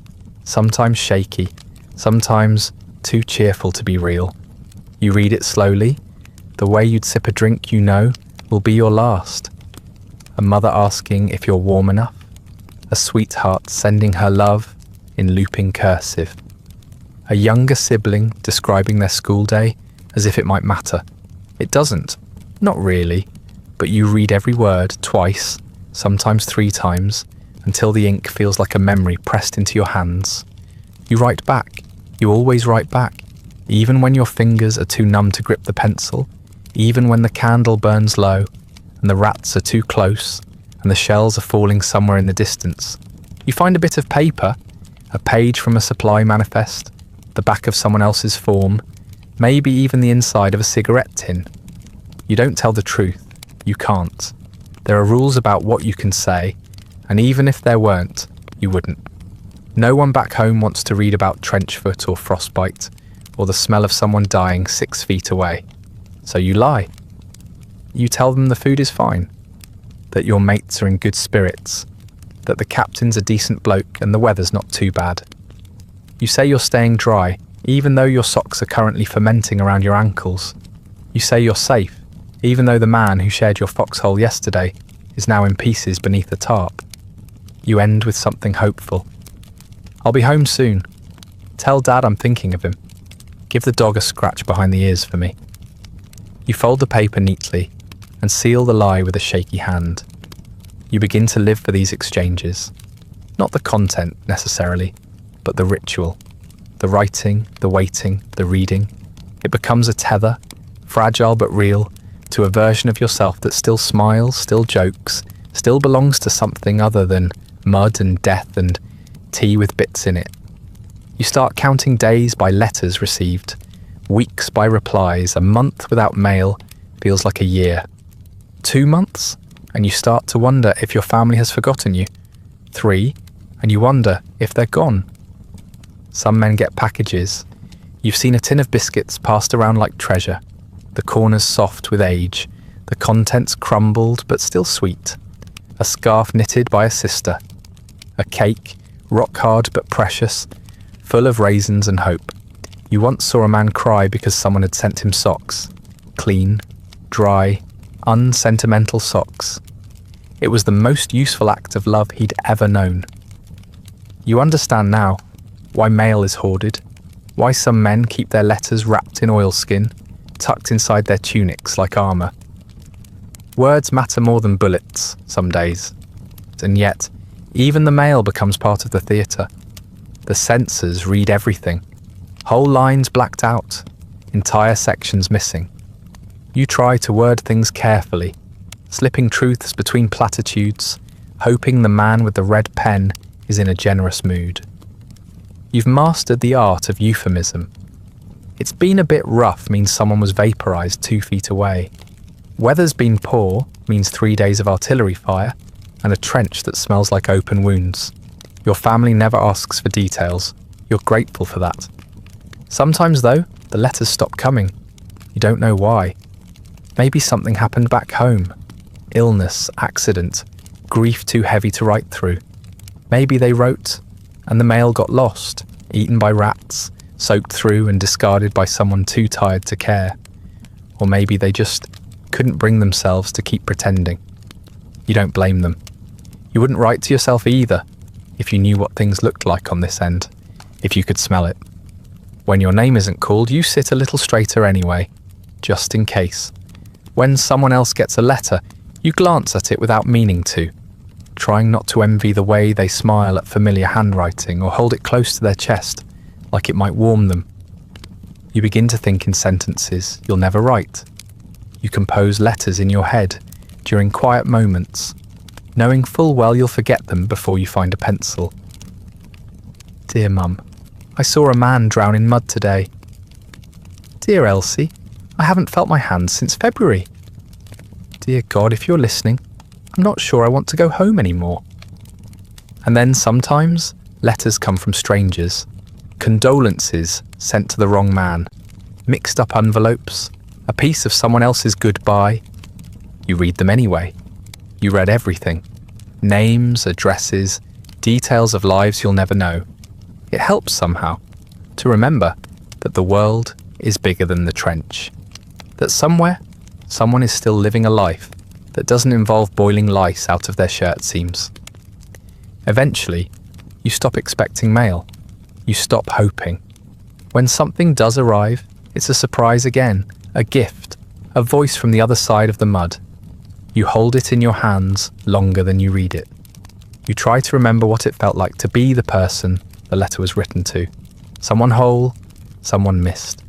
Speaker 1: sometimes shaky, sometimes too cheerful to be real. You read it slowly, the way you'd sip a drink you know, will be your last. A mother asking if you're warm enough. A sweetheart sending her love in looping cursive. A younger sibling describing their school day as if it might matter. It doesn't. Not really. But you read every word twice, sometimes 3 times, until the ink feels like a memory pressed into your hands. You write back. You always write back. Even when your fingers are too numb to grip the pencil, even when the candle burns low, and the rats are too close, and the shells are falling somewhere in the distance. You find a bit of paper, a page from a supply manifest, the back of someone else's form, maybe even the inside of a cigarette tin. You don't tell the truth. You can't. There are rules about what you can say, and even if there weren't, you wouldn't. No one back home wants to read about trench foot or frostbite, or the smell of someone dying 6 feet away. So you lie. You tell them the food is fine, that your mates are in good spirits, that the captain's a decent bloke and the weather's not too bad. You say you're staying dry, even though your socks are currently fermenting around your ankles. You say you're safe, even though the man who shared your foxhole yesterday is now in pieces beneath a tarp. You end with something hopeful. I'll be home soon. Tell Dad I'm thinking of him. Give the dog a scratch behind the ears for me. You fold the paper neatly and seal the lie with a shaky hand. You begin to live for these exchanges. Not the content, necessarily, but the ritual. The writing, the waiting, the reading. It becomes a tether, fragile but real, to a version of yourself that still smiles, still jokes, still belongs to something other than mud and death and tea with bits in it. You start counting days by letters received, weeks by replies. A month without mail feels like a year. 2 months, and you start to wonder if your family has forgotten you. 3, and you wonder if they're gone. Some men get packages. You've seen a tin of biscuits passed around like treasure, the corners soft with age, the contents crumbled but still sweet. A scarf knitted by a sister. A cake, rock hard but precious, full of raisins and hope. You once saw a man cry because someone had sent him socks. Clean, dry, unsentimental socks. It was the most useful act of love he'd ever known. You understand now why mail is hoarded, why some men keep their letters wrapped in oilskin, tucked inside their tunics like armour. Words matter more than bullets some days, and yet even the mail becomes part of the theatre. The censors read everything. Whole lines blacked out, entire sections missing. You try to word things carefully, slipping truths between platitudes, hoping the man with the red pen is in a generous mood. You've mastered the art of euphemism. It's been a bit rough means someone was vaporised 2 feet away. Weather's been poor means 3 days of artillery fire and a trench that smells like open wounds. Your family never asks for details. You're grateful for that. Sometimes, though, the letters stop coming. You don't know why. Maybe something happened back home. Illness, accident, grief too heavy to write through. Maybe they wrote, and the mail got lost, eaten by rats, soaked through and discarded by someone too tired to care. Or maybe they just couldn't bring themselves to keep pretending. You don't blame them. You wouldn't write to yourself either, if you knew what things looked like on this end, if you could smell it. When your name isn't called, you sit a little straighter anyway, just in case. When someone else gets a letter, you glance at it without meaning to, trying not to envy the way they smile at familiar handwriting or hold it close to their chest, like it might warm them. You begin to think in sentences you'll never write. You compose letters in your head during quiet moments, knowing full well you'll forget them before you find a pencil. Dear Mum, I saw a man drown in mud today. Dear Elsie, I haven't felt my hands since February. Dear God, if you're listening, I'm not sure I want to go home anymore. And then sometimes letters come from strangers, condolences sent to the wrong man, mixed up envelopes, a piece of someone else's goodbye. You read them anyway. You read everything. Names, addresses, details of lives you'll never know. It helps somehow to remember that the world is bigger than the trench. That somewhere, someone is still living a life that doesn't involve boiling lice out of their shirt seams. Eventually, you stop expecting mail. You stop hoping. When something does arrive, it's a surprise again, a gift, a voice from the other side of the mud. You hold it in your hands longer than you read it. You try to remember what it felt like to be the person the letter was written to. Someone whole, someone missed.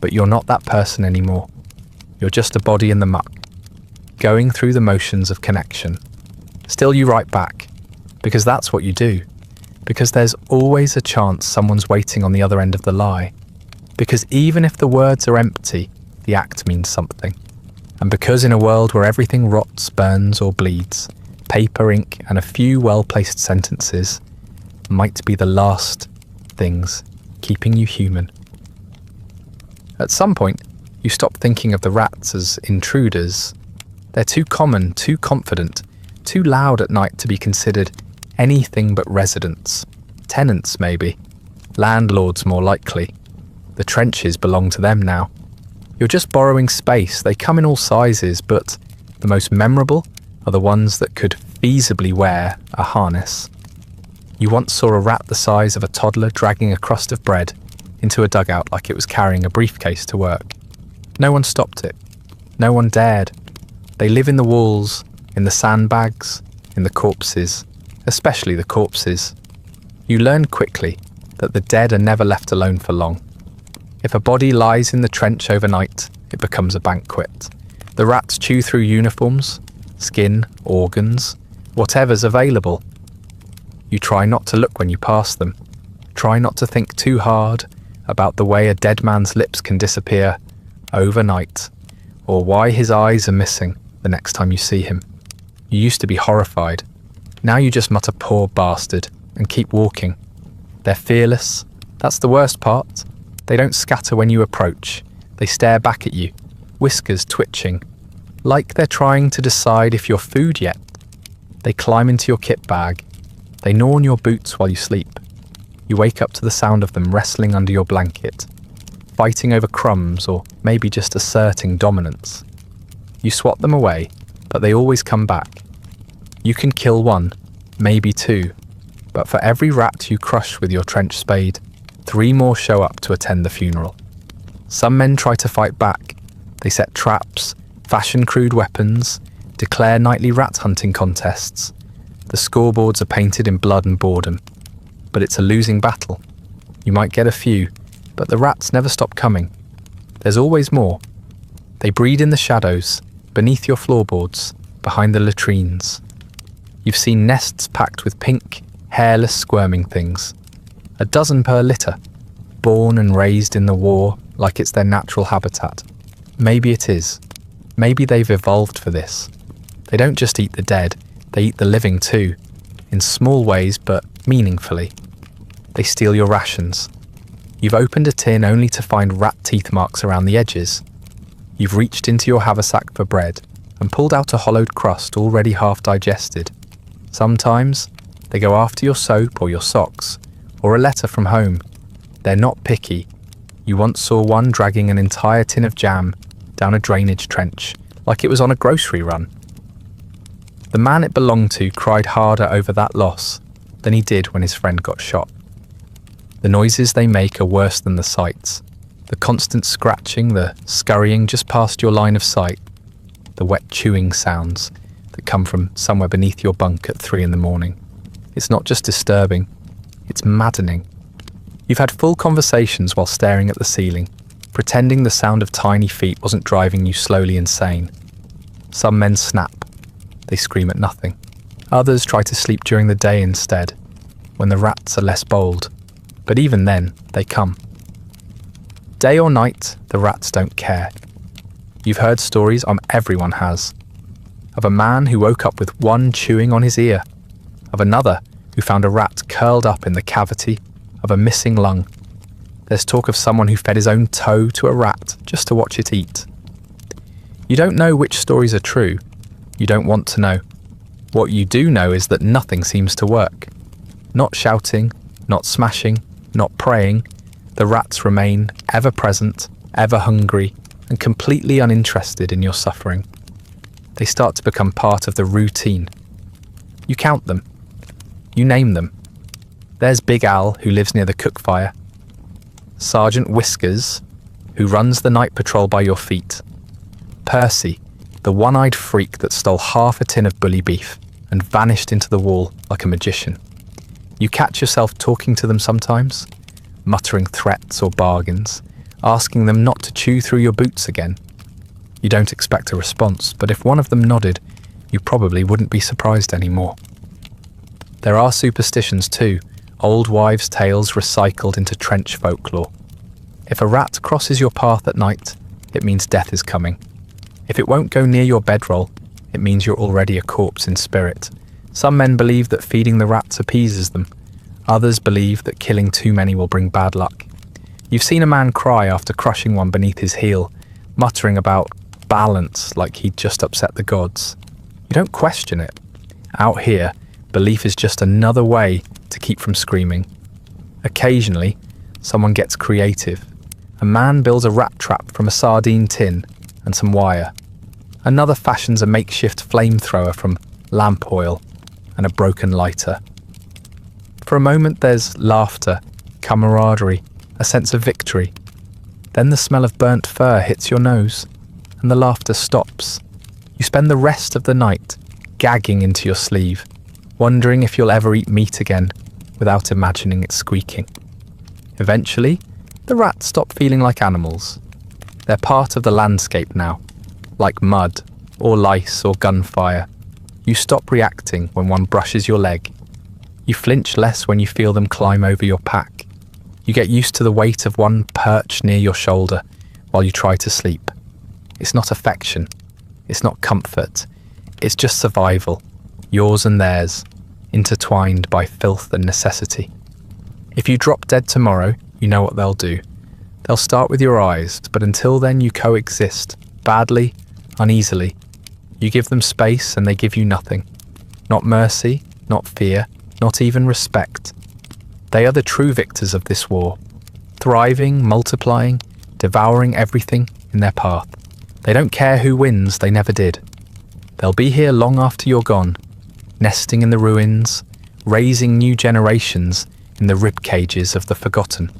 Speaker 1: But you're not that person anymore. You're just a body in the muck, going through the motions of connection. Still you write back, because that's what you do. Because there's always a chance someone's waiting on the other end of the lie. Because even if the words are empty, the act means something. And because in a world where everything rots, burns or bleeds, paper, ink and a few well-placed sentences might be the last things keeping you human. At some point, you stop thinking of the rats as intruders. They're too common, too confident, too loud at night to be considered anything but residents. Tenants, maybe. Landlords, more likely. The trenches belong to them now. You're just borrowing space. They come in all sizes, but the most memorable are the ones that could feasibly wear a harness. You once saw a rat the size of a toddler dragging a crust of bread into a dugout like it was carrying a briefcase to work. No one stopped it. No one dared. They live in the walls, in the sandbags, in the corpses, especially the corpses. You learn quickly that the dead are never left alone for long. If a body lies in the trench overnight, it becomes a banquet. The rats chew through uniforms, skin, organs, whatever's available. You try not to look when you pass them. Try not to think too hard about the way a dead man's lips can disappear overnight, or why his eyes are missing the next time you see him. You used to be horrified. Now you just mutter "poor bastard" and keep walking. They're fearless. That's the worst part. They don't scatter when you approach. They stare back at you, whiskers twitching, like they're trying to decide if you're food yet. They climb into your kit bag. They gnaw on your boots while you sleep. You wake up to the sound of them wrestling under your blanket, fighting over crumbs or maybe just asserting dominance. You swat them away, but they always come back. You can kill one, maybe two, but for every rat you crush with your trench spade, 3 more show up to attend the funeral. Some men try to fight back. They set traps, fashion crude weapons, declare nightly rat hunting contests. The scoreboards are painted in blood and boredom. But it's a losing battle. You might get a few, but the rats never stop coming. There's always more. They breed in the shadows, beneath your floorboards, behind the latrines. You've seen nests packed with pink, hairless, squirming things. 12 per litter, born and raised in the war like it's their natural habitat. Maybe it is. Maybe they've evolved for this. They don't just eat the dead, they eat the living too, in small ways but meaningfully. They steal your rations. You've opened a tin only to find rat teeth marks around the edges. You've reached into your haversack for bread and pulled out a hollowed crust already half digested. Sometimes they go after your soap or your socks, or a letter from home. They're not picky. You once saw one dragging an entire tin of jam down a drainage trench, like it was on a grocery run. The man it belonged to cried harder over that loss than he did when his friend got shot. The noises they make are worse than the sights. The constant scratching, the scurrying just past your line of sight, the wet chewing sounds that come from somewhere beneath your bunk at 3 a.m. It's not just disturbing, it's maddening. You've had full conversations while staring at the ceiling, pretending the sound of tiny feet wasn't driving you slowly insane. Some men snap. They scream at nothing. Others try to sleep during the day instead, when the rats are less bold. But even then, they come. Day or night, the rats don't care. You've heard stories, everyone has, of a man who woke up with one chewing on his ear, of another who found a rat curled up in the cavity of a missing lung. There's talk of someone who fed his own toe to a rat just to watch it eat. You don't know which stories are true. You don't want to know. What you do know is that nothing seems to work. Not shouting, not smashing, not praying, the rats remain ever present, ever hungry, and completely uninterested in your suffering. They start to become part of the routine. You count them. You name them. There's Big Al, who lives near the cook fire. Sergeant Whiskers, who runs the night patrol by your feet. Percy, the one-eyed freak that stole half a tin of bully beef and vanished into the wall like a magician. You catch yourself talking to them sometimes, muttering threats or bargains, asking them not to chew through your boots again. You don't expect a response, but if one of them nodded, you probably wouldn't be surprised anymore. There are superstitions too, old wives' tales recycled into trench folklore. If a rat crosses your path at night, it means death is coming. If it won't go near your bedroll, it means you're already a corpse in spirit. Some men believe that feeding the rats appeases them. Others believe that killing too many will bring bad luck. You've seen a man cry after crushing one beneath his heel, muttering about balance like he'd just upset the gods. You don't question it. Out here, belief is just another way to keep from screaming. Occasionally, someone gets creative. A man builds a rat trap from a sardine tin and some wire. Another fashions a makeshift flamethrower from lamp oil and a broken lighter. For a moment there's laughter, camaraderie, a sense of victory. Then the smell of burnt fur hits your nose, and the laughter stops. You spend the rest of the night gagging into your sleeve, wondering if you'll ever eat meat again without imagining it squeaking. Eventually, the rats stop feeling like animals. They're part of the landscape now, like mud, or lice, or gunfire. You stop reacting when one brushes your leg. You flinch less when you feel them climb over your pack. You get used to the weight of one perch near your shoulder while you try to sleep. It's not affection. It's not comfort. It's just survival, yours and theirs, intertwined by filth and necessity. If you drop dead tomorrow, you know what they'll do. They'll start with your eyes, but until then you coexist, badly, uneasily. You give them space and they give you nothing. Not mercy, not fear, not even respect. They are the true victors of this war, thriving, multiplying, devouring everything in their path. They don't care who wins, they never did. They'll be here long after you're gone, nesting in the ruins, raising new generations in the rib cages of the forgotten.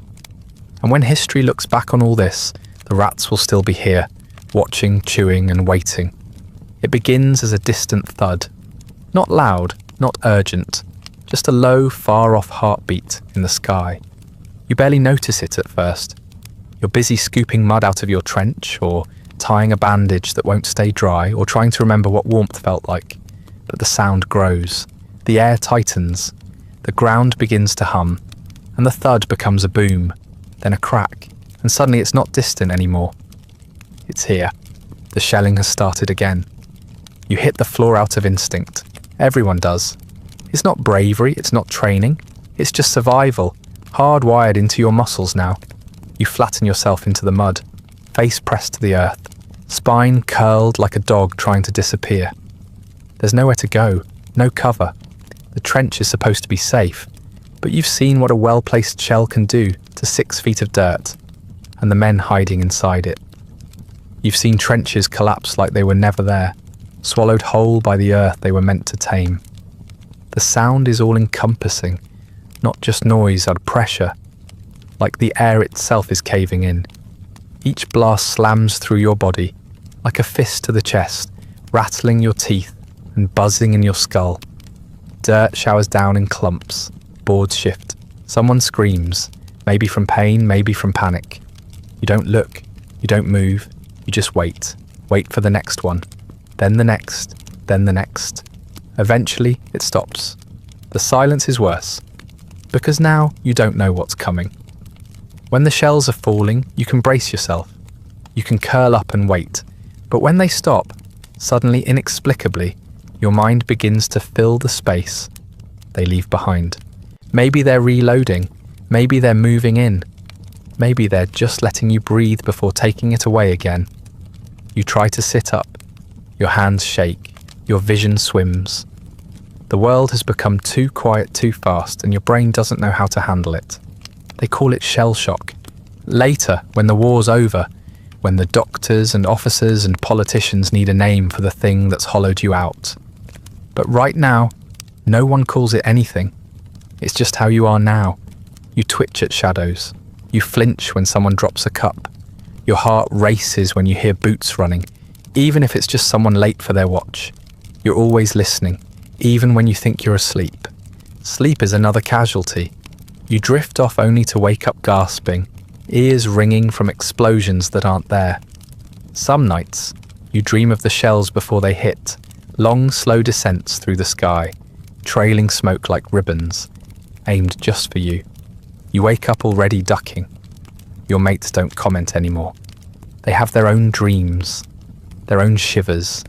Speaker 1: And when history looks back on all this, the rats will still be here, watching, chewing and waiting. It begins as a distant thud. Not loud, not urgent, just a low, far-off heartbeat in the sky. You barely notice it at first. You're busy scooping mud out of your trench, or tying a bandage that won't stay dry, or trying to remember what warmth felt like. But the sound grows. The air tightens. The ground begins to hum, and the thud becomes a boom, then a crack, and suddenly it's not distant anymore. It's here. The shelling has started again. You hit the floor out of instinct. Everyone does. It's not bravery, it's not training. It's just survival, hardwired into your muscles now. You flatten yourself into the mud, face pressed to the earth, spine curled like a dog trying to disappear. There's nowhere to go, no cover. The trench is supposed to be safe, but you've seen what a well-placed shell can do to 6 feet of dirt, and the men hiding inside it. You've seen trenches collapse like they were never there, swallowed whole by the earth they were meant to tame. The sound is all-encompassing, not just noise or pressure, like the air itself is caving in. Each blast slams through your body, like a fist to the chest, rattling your teeth and buzzing in your skull. Dirt showers down in clumps, boards shift, someone screams, maybe from pain, maybe from panic. You don't look, you don't move, you just wait for the next one, then the next, then the next. Eventually, it stops. The silence is worse, because now you don't know what's coming. When the shells are falling, you can brace yourself. You can curl up and wait. But when they stop, suddenly, inexplicably, your mind begins to fill the space they leave behind. Maybe they're reloading. Maybe they're moving in. Maybe they're just letting you breathe before taking it away again. You try to sit up. Your hands shake. Your vision swims. The world has become too quiet too fast, and your brain doesn't know how to handle it. They call it shell shock. Later, when the war's over, when the doctors and officers and politicians need a name for the thing that's hollowed you out. But right now, no one calls it anything. It's just how you are now. You twitch at shadows. You flinch when someone drops a cup. Your heart races when you hear boots running, even if it's just someone late for their watch. You're always listening, even when you think you're asleep. Sleep is another casualty. You drift off only to wake up gasping, ears ringing from explosions that aren't there. Some nights, you dream of the shells before they hit, long, slow descents through the sky, trailing smoke like ribbons, aimed just for you. You wake up already ducking. Your mates don't comment anymore. They have their own dreams, their own shivers,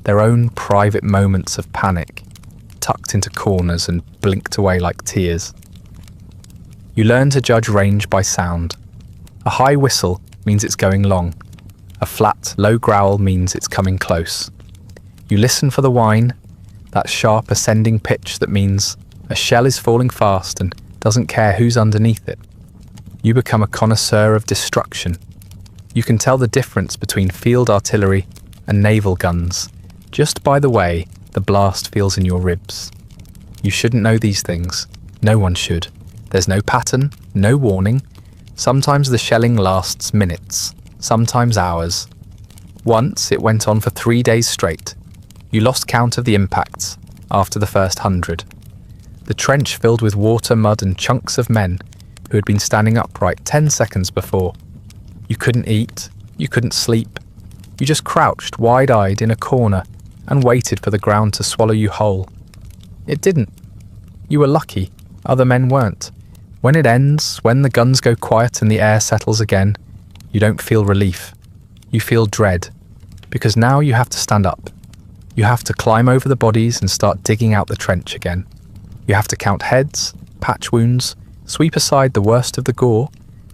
Speaker 1: their own private moments of panic, tucked into corners and blinked away like tears. You learn to judge range by sound. A high whistle means it's going long. A flat, low growl means it's coming close. You listen for the whine, that sharp ascending pitch that means a shell is falling fast and doesn't care who's underneath it. You become a connoisseur of destruction. You can tell the difference between field artillery and naval guns just by the way the blast feels in your ribs. You shouldn't know these things. No one should. There's no pattern, no warning. Sometimes the shelling lasts minutes, sometimes hours. Once it went on for 3 days straight. You lost count of the impacts after the first 100. The trench filled with water, mud and chunks of men who had been standing upright 10 seconds before. You couldn't eat, you couldn't sleep. You just crouched wide-eyed in a corner and waited for the ground to swallow you whole. It didn't. You were lucky, other men weren't. When it ends, when the guns go quiet and the air settles again, you don't feel relief. You feel dread, because now you have to stand up. You have to climb over the bodies and start digging out the trench again. You have to count heads, patch wounds, sweep aside the worst of the gore,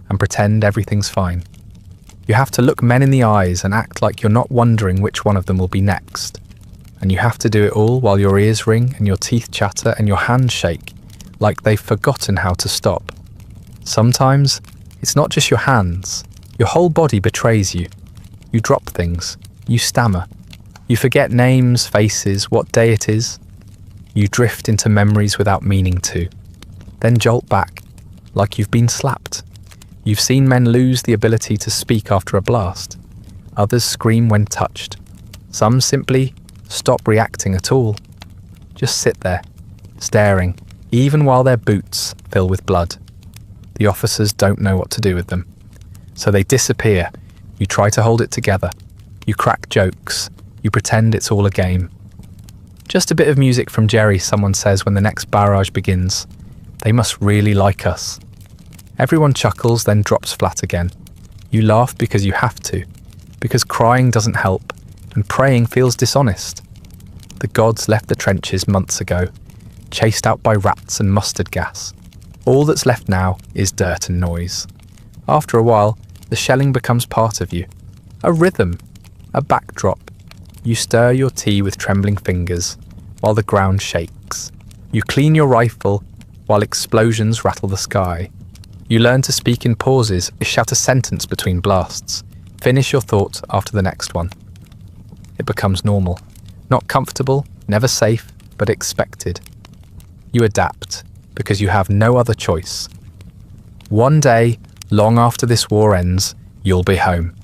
Speaker 1: and pretend everything's fine. You have to look men in the eyes and act like you're not wondering which one of them will be next. And you have to do it all while your ears ring and your teeth chatter and your hands shake, like they've forgotten how to stop. Sometimes, it's not just your hands. Your whole body betrays you. You drop things. You stammer. You forget names, faces, what day it is. You drift into memories without meaning to. Then jolt back, like you've been slapped. You've seen men lose the ability to speak after a blast. Others scream when touched. Some simply stop reacting at all. Just sit there, staring, even while their boots fill with blood. The officers don't know what to do with them. So they disappear. You try to hold it together. You crack jokes. You pretend it's all a game. Just a bit of music from Jerry, someone says when the next barrage begins. They must really like us. Everyone chuckles, then drops flat again. You laugh because you have to, because crying doesn't help, and praying feels dishonest. The gods left the trenches months ago, chased out by rats and mustard gas. All that's left now is dirt and noise. After a while, the shelling becomes part of you. A rhythm, a backdrop. You stir your tea with trembling fingers, while the ground shakes. You clean your rifle, while explosions rattle the sky. You learn to speak in pauses, shout a sentence between blasts. Finish your thought after the next one. It becomes normal. Not comfortable, never safe, but expected. You adapt, because you have no other choice. One day, long after this war ends, you'll be home.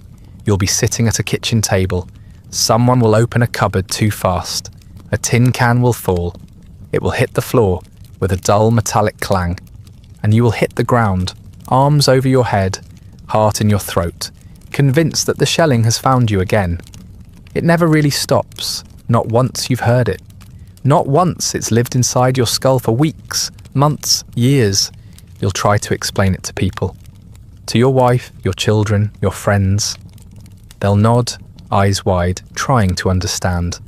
Speaker 1: You'll be sitting at a kitchen table. Someone will open a cupboard too fast. A tin can will fall. It will hit the floor with a dull metallic clang. And you will hit the ground, arms over your head, heart in your throat, convinced that the shelling has found you again. It never really stops. Not once you've heard it. Not once it's lived inside your skull for weeks, months, years. You'll try to explain it to people. To your wife, your children, your friends. They'll nod, eyes wide, trying to understand,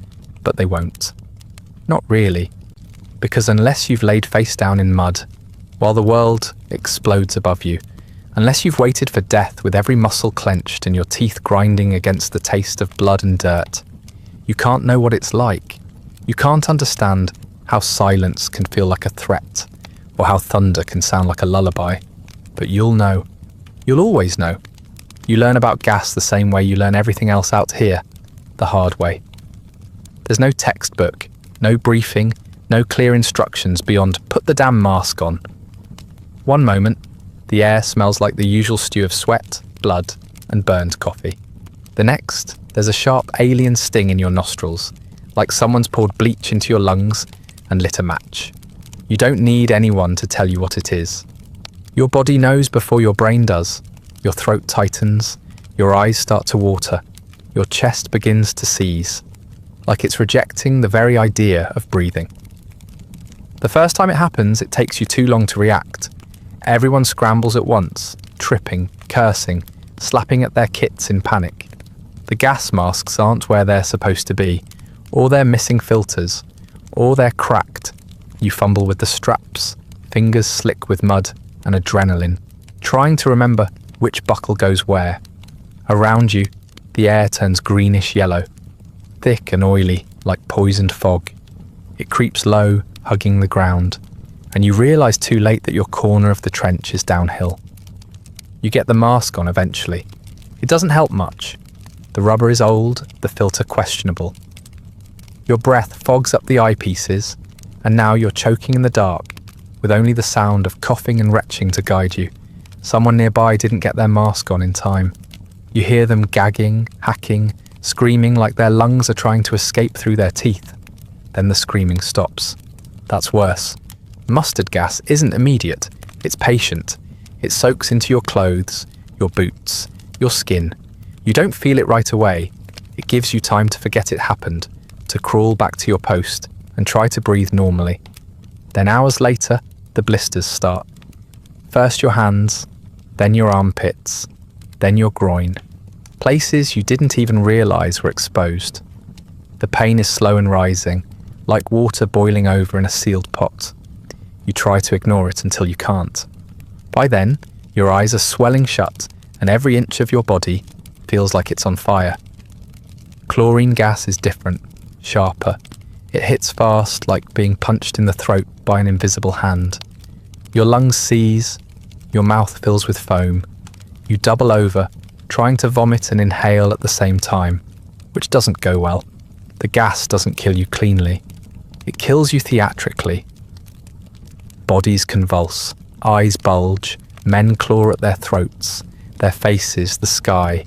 Speaker 1: but they won't. Not really, because unless you've laid face down in mud, while the world explodes above you, unless you've waited for death with every muscle clenched and your teeth grinding against the taste of blood and dirt, you can't know what it's like. You can't understand how silence can feel like a threat, or how thunder can sound like a lullaby. But you'll know. You'll always know. You learn about gas the same way you learn everything else out here, the hard way. There's no textbook, no briefing, no clear instructions beyond put the damn mask on. One moment, the air smells like the usual stew of sweat, blood, and burned coffee. The next, there's a sharp alien sting in your nostrils, like someone's poured bleach into your lungs and lit a match. You don't need anyone to tell you what it is. Your body knows before your brain does. Your throat tightens, your eyes start to water, your chest begins to seize, like it's rejecting the very idea of breathing. The first time it happens, it takes you too long to react. Everyone scrambles at once, tripping, cursing, slapping at their kits in panic. The gas masks aren't where they're supposed to be, or they're missing filters, or they're cracked. You fumble with the straps, fingers slick with mud and adrenaline, trying to remember which buckle goes where. Around you, the air turns greenish-yellow, thick and oily like poisoned fog. It creeps low, hugging the ground, and you realise too late that your corner of the trench is downhill. You get the mask on eventually. It doesn't help much. The rubber is old, the filter questionable. Your breath fogs up the eyepieces, and now you're choking in the dark, with only the sound of coughing and retching to guide you. Someone nearby didn't get their mask on in time. You hear them gagging, hacking, screaming like their lungs are trying to escape through their teeth. Then the screaming stops. That's worse. Mustard gas isn't immediate, it's patient. It soaks into your clothes, your boots, your skin. You don't feel it right away. It gives you time to forget it happened, to crawl back to your post and try to breathe normally. Then hours later, the blisters start. First your hands, then your armpits, then your groin. Places you didn't even realise were exposed. The pain is slow and rising, like water boiling over in a sealed pot. You try to ignore it until you can't. By then, your eyes are swelling shut and every inch of your body feels like it's on fire. Chlorine gas is different, sharper. It hits fast, like being punched in the throat by an invisible hand. Your lungs seize, your mouth fills with foam. You double over, trying to vomit and inhale at the same time, which doesn't go well. The gas doesn't kill you cleanly. It kills you theatrically. Bodies convulse, eyes bulge, men claw at their throats, their faces, the sky.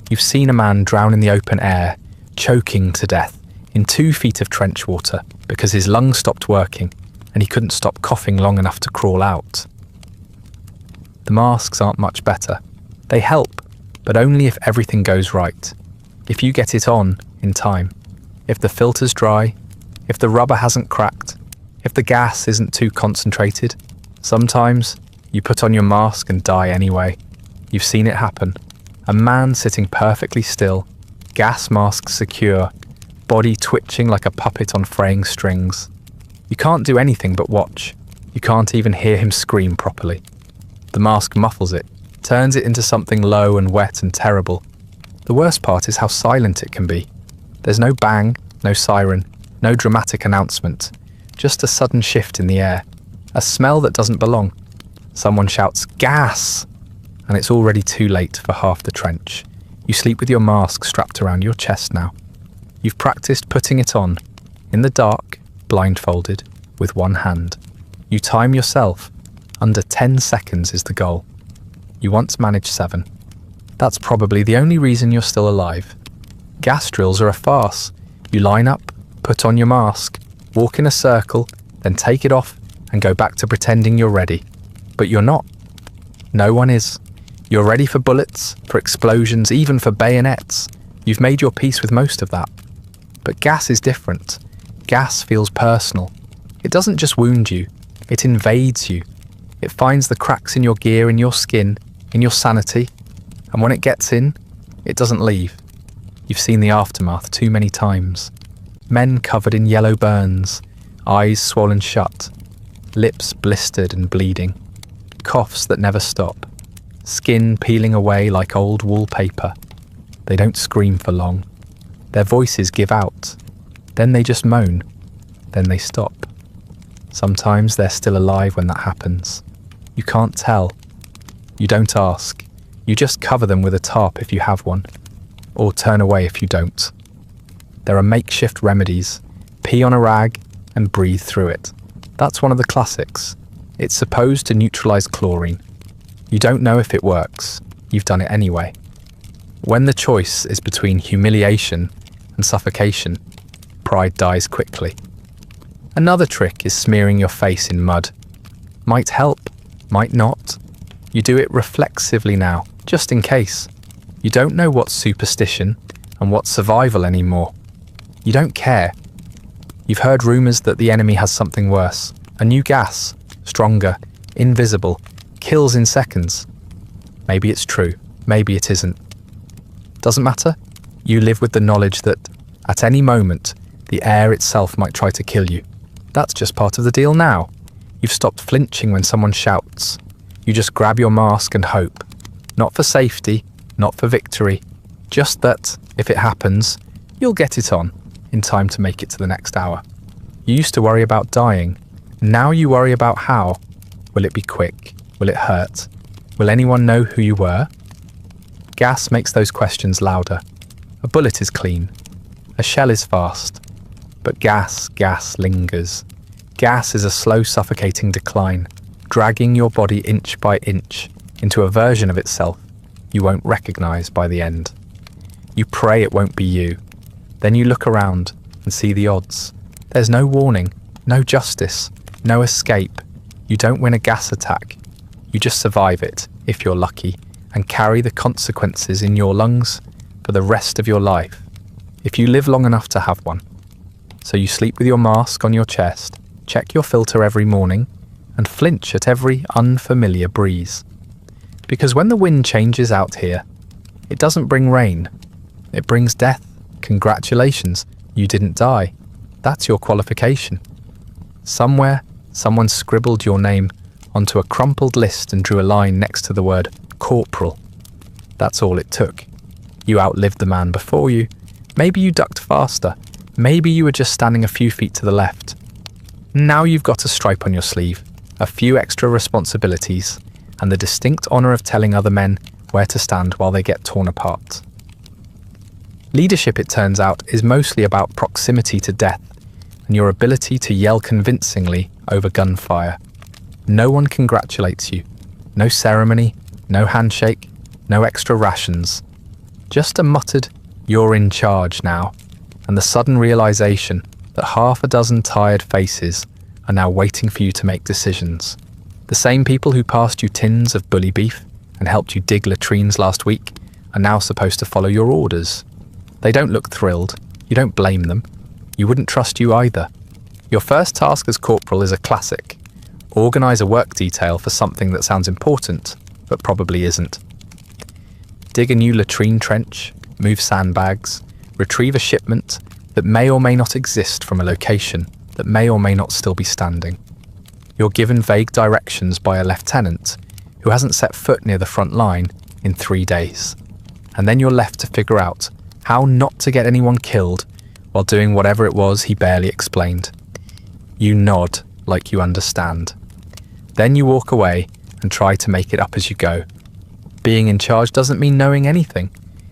Speaker 1: You've seen a man drown in the open air, choking to death, in 2 feet of trench water because his lungs stopped working and he couldn't stop coughing long enough to crawl out. The masks aren't much better. They help, but only if everything goes right. If you get it on in time. If the filter's dry, if the rubber hasn't cracked, if the gas isn't too concentrated. Sometimes you put on your mask and die anyway. You've seen it happen. A man sitting perfectly still, gas mask secure, body twitching like a puppet on fraying strings. You can't do anything but watch. You can't even hear him scream properly. The mask muffles it, turns it into something low and wet and terrible. The worst part is how silent it can be. There's no bang, no siren, no dramatic announcement, just a sudden shift in the air, a smell that doesn't belong. Someone shouts, "Gas!" and it's already too late for half the trench. You sleep with your mask strapped around your chest now. You've practiced putting it on, in the dark, blindfolded, with one hand. You time yourself. Under 10 seconds is the goal. You once managed 7. That's probably the only reason you're still alive. Gas drills are a farce. You line up, put on your mask, walk in a circle, then take it off and go back to pretending you're ready. But you're not. No one is. You're ready for bullets, for explosions, even for bayonets. You've made your peace with most of that. But gas is different. Gas feels personal. It doesn't just wound you, it invades you. It finds the cracks in your gear, in your skin, in your sanity, and when it gets in, it doesn't leave. You've seen the aftermath too many times. Men covered in yellow burns, eyes swollen shut, lips blistered and bleeding, coughs that never stop, skin peeling away like old wallpaper. They don't scream for long. Their voices give out. Then they just moan. Then they stop. Sometimes they're still alive when that happens. You can't tell. You don't ask. You just cover them with a tarp if you have one, or turn away if you don't. There are makeshift remedies. Pee on a rag and breathe through it. That's one of the classics. It's supposed to neutralize chlorine. You don't know if it works. You've done it anyway. When the choice is between humiliation and suffocation, pride dies quickly. Another trick is smearing your face in mud. Might help, might not. You do it reflexively now, just in case. You don't know what's superstition and what's survival anymore. You don't care. You've heard rumours that the enemy has something worse. A new gas, stronger, invisible, kills in seconds. Maybe it's true, maybe it isn't. Doesn't matter. You live with the knowledge that, at any moment, the air itself might try to kill you. That's just part of the deal now. You've stopped flinching when someone shouts. You just grab your mask and hope. Not for safety, not for victory. Just that, if it happens, you'll get it on, in time to make it to the next hour. You used to worry about dying. Now you worry about how. Will it be quick? Will it hurt? Will anyone know who you were? Gas makes those questions louder. A bullet is clean. A shell is fast. But gas lingers. Gas is a slow, suffocating decline, dragging your body inch by inch into a version of itself you won't recognize by the end. You pray it won't be you. Then you look around and see the odds. There's no warning, no justice, no escape. You don't win a gas attack. You just survive it, if you're lucky, and carry the consequences in your lungs for the rest of your life, if you live long enough to have one. So you sleep with your mask on your chest, check your filter every morning, and flinch at every unfamiliar breeze. Because when the wind changes out here, it doesn't bring rain. It brings death. Congratulations, you didn't die. That's your qualification. Somewhere, someone scribbled your name onto a crumpled list and drew a line next to the word corporal. That's all it took. You outlived the man before you. Maybe you ducked faster. Maybe you were just standing a few feet to the left. Now you've got a stripe on your sleeve, a few extra responsibilities, and the distinct honour of telling other men where to stand while they get torn apart. Leadership, it turns out, is mostly about proximity to death and your ability to yell convincingly over gunfire. No one congratulates you. No ceremony, no handshake, no extra rations. Just a muttered, "You're in charge now," and the sudden realisation that half a dozen tired faces are now waiting for you to make decisions. The same people who passed you tins of bully beef and helped you dig latrines last week are now supposed to follow your orders. They don't look thrilled. You don't blame them. You wouldn't trust you either. Your first task as corporal is a classic. Organise a work detail for something that sounds important, but probably isn't. Dig a new latrine trench, move sandbags, retrieve a shipment that may or may not exist from a location that may or may not still be standing. You're given vague directions by a lieutenant who hasn't set foot near the front line in 3 days. And then you're left to figure out how not to get anyone killed while doing whatever it was he barely explained. You nod like you understand. Then you walk away and try to make it up as you go. Being in charge doesn't mean knowing anything.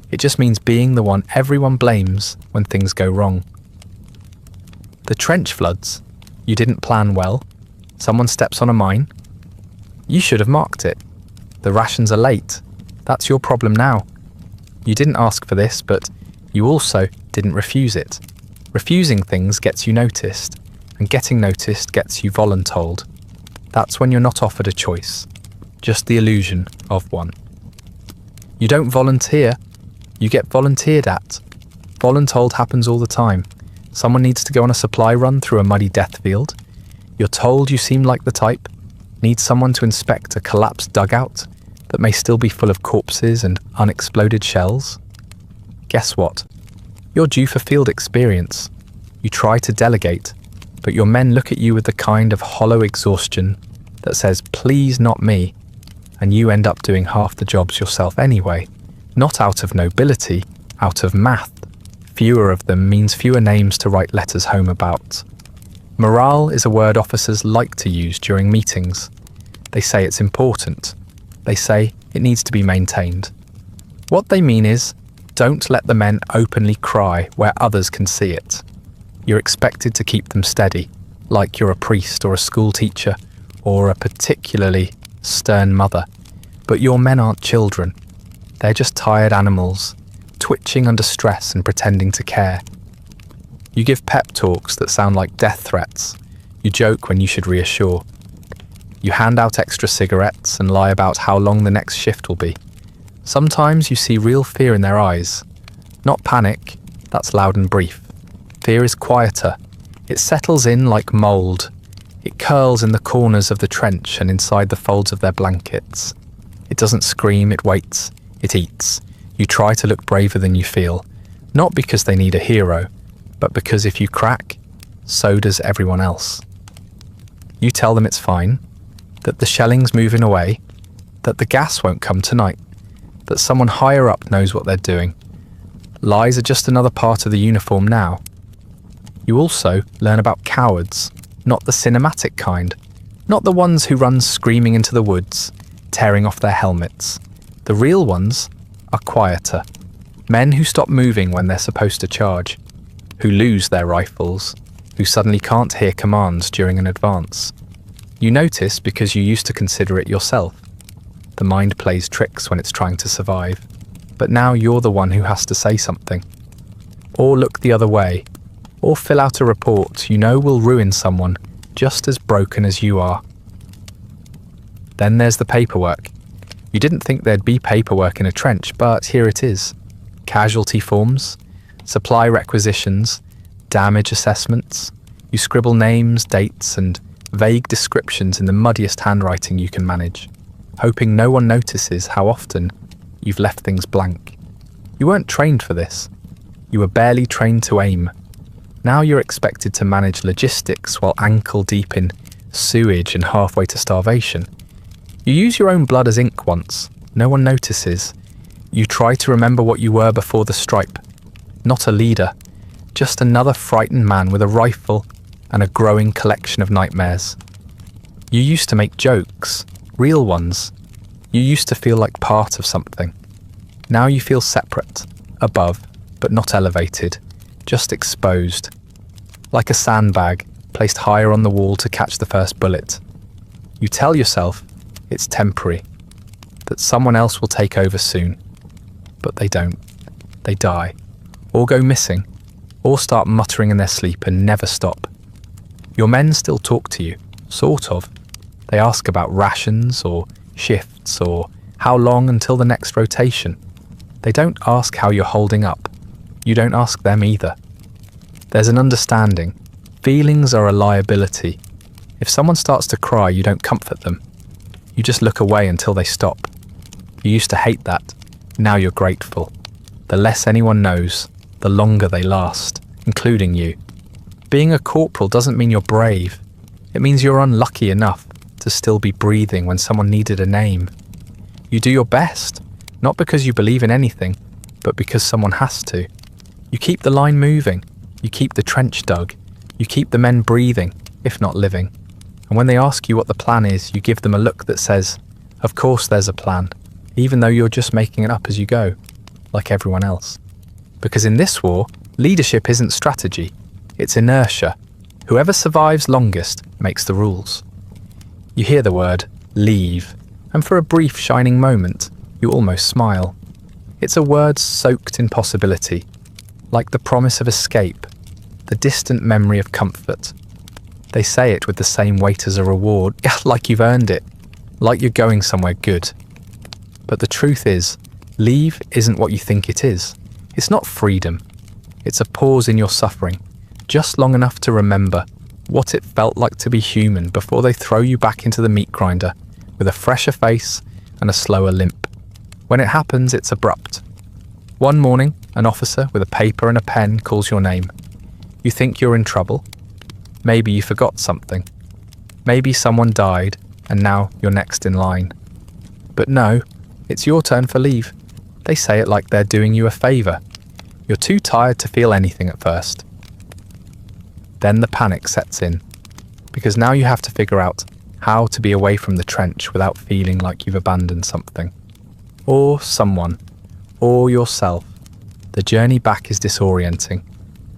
Speaker 1: It just means being the one everyone blames when things go wrong. The trench floods. You didn't plan well. Someone steps on a mine. You should have marked it. The rations are late. That's your problem now. You didn't ask for this, but you also didn't refuse it. Refusing things gets you noticed, and getting noticed gets you voluntold. That's when you're not offered a choice, just the illusion of one. You don't volunteer, you get volunteered at. Voluntold happens all the time. Someone needs to go on a supply run through a muddy death field. You're told you seem like the type, need someone to inspect a collapsed dugout that may still be full of corpses and unexploded shells. Guess what? You're due for field experience. You try to delegate, but your men look at you with the kind of hollow exhaustion that says, "Please, not me," and you end up doing half the jobs yourself anyway. Not out of nobility, out of math. Fewer of them means fewer names to write letters home about. Morale is a word officers like to use during meetings. They say it's important. They say it needs to be maintained. What they mean is, don't let the men openly cry where others can see it. You're expected to keep them steady, like you're a priest or a school teacher or a particularly stern mother. But your men aren't children. They're just tired animals, twitching under stress and pretending to care. You give pep talks that sound like death threats. You joke when you should reassure. You hand out extra cigarettes and lie about how long the next shift will be. Sometimes you see real fear in their eyes. Not panic, that's loud and brief. Fear is quieter. It settles in like mould. It curls in the corners of the trench and inside the folds of their blankets. It doesn't scream, it waits, it eats. You try to look braver than you feel, not because they need a hero, but because if you crack, so does everyone else. You tell them it's fine, that the shelling's moving away, that the gas won't come tonight, that someone higher up knows what they're doing. Lies are just another part of the uniform now. You also learn about cowards, not the cinematic kind, not the ones who run screaming into the woods, tearing off their helmets. The real ones are quieter. Men who stop moving when they're supposed to charge, who lose their rifles, who suddenly can't hear commands during an advance. You notice because you used to consider it yourself. The mind plays tricks when it's trying to survive, but now you're the one who has to say something. Or look the other way, or fill out a report you know will ruin someone just as broken as you are. Then there's the paperwork. You didn't think there'd be paperwork in a trench, but here it is. Casualty forms, supply requisitions, damage assessments. You scribble names, dates, and vague descriptions in the muddiest handwriting you can manage, hoping no one notices how often you've left things blank. You weren't trained for this. You were barely trained to aim. Now you're expected to manage logistics while ankle deep in sewage and halfway to starvation. You use your own blood as ink once. No one notices. You try to remember what you were before the stripe. Not a leader, just another frightened man with a rifle and a growing collection of nightmares. You used to make jokes, real ones. You used to feel like part of something. Now you feel separate, above, but not elevated, just exposed. Like a sandbag placed higher on the wall to catch the first bullet. You tell yourself it's temporary, that someone else will take over soon. But they don't. They die, or go missing, or start muttering in their sleep and never stop. Your men still talk to you, sort of. They ask about rations or shifts or how long until the next rotation. They don't ask how you're holding up. You don't ask them either. There's an understanding. Feelings are a liability. If someone starts to cry, you don't comfort them. You just look away until they stop. You used to hate that. Now you're grateful. The less anyone knows, the longer they last, including you. Being a corporal doesn't mean you're brave. It means you're unlucky enough to still be breathing when someone needed a name. You do your best, not because you believe in anything, but because someone has to. You keep the line moving. You keep the trench dug. You keep the men breathing, if not living. And when they ask you what the plan is, you give them a look that says, of course there's a plan, even though you're just making it up as you go, like everyone else. Because in this war, leadership isn't strategy, it's inertia. Whoever survives longest makes the rules. You hear the word, leave, and for a brief shining moment, you almost smile. It's a word soaked in possibility, like the promise of escape, the distant memory of comfort. They say it with the same weight as a reward, like you've earned it, like you're going somewhere good. But the truth is, leave isn't what you think it is. It's not freedom. It's a pause in your suffering, just long enough to remember what it felt like to be human before they throw you back into the meat grinder with a fresher face and a slower limp. When it happens, it's abrupt. One morning, an officer with a paper and a pen calls your name. You think you're in trouble. Maybe you forgot something. Maybe someone died and now you're next in line. But no, it's your turn for leave. They say it like they're doing you a favour. You're too tired to feel anything at first. Then the panic sets in, because now you have to figure out how to be away from the trench without feeling like you've abandoned something. Or someone, or yourself. The journey back is disorienting.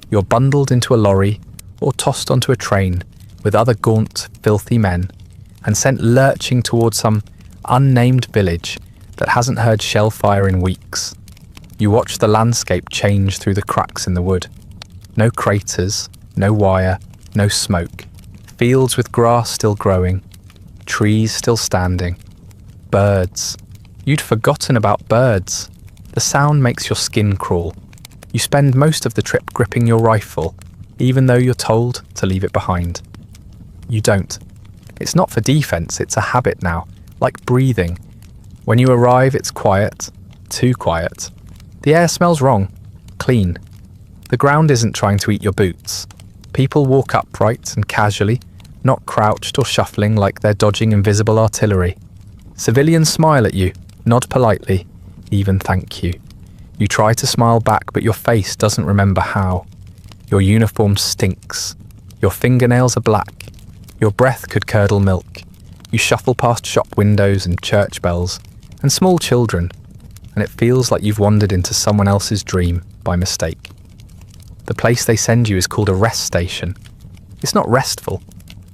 Speaker 1: You're bundled into a lorry or tossed onto a train with other gaunt, filthy men and sent lurching towards some unnamed village that hasn't heard shell fire in weeks. You watch the landscape change through the cracks in the wood. No craters, no wire, no smoke. Fields with grass still growing, trees still standing. Birds. You'd forgotten about birds. The sound makes your skin crawl. You spend most of the trip gripping your rifle, even though you're told to leave it behind. You don't. It's not for defense, it's a habit now, like breathing. When you arrive, it's quiet, too quiet. The air smells wrong, clean. The ground isn't trying to eat your boots. People walk upright and casually, not crouched or shuffling like they're dodging invisible artillery. Civilians smile at you, nod politely, even thank you. You try to smile back, but your face doesn't remember how. Your uniform stinks. Your fingernails are black. Your breath could curdle milk. You shuffle past shop windows and church bells and small children, and it feels like you've wandered into someone else's dream by mistake. The place they send you is called a rest station. It's not restful.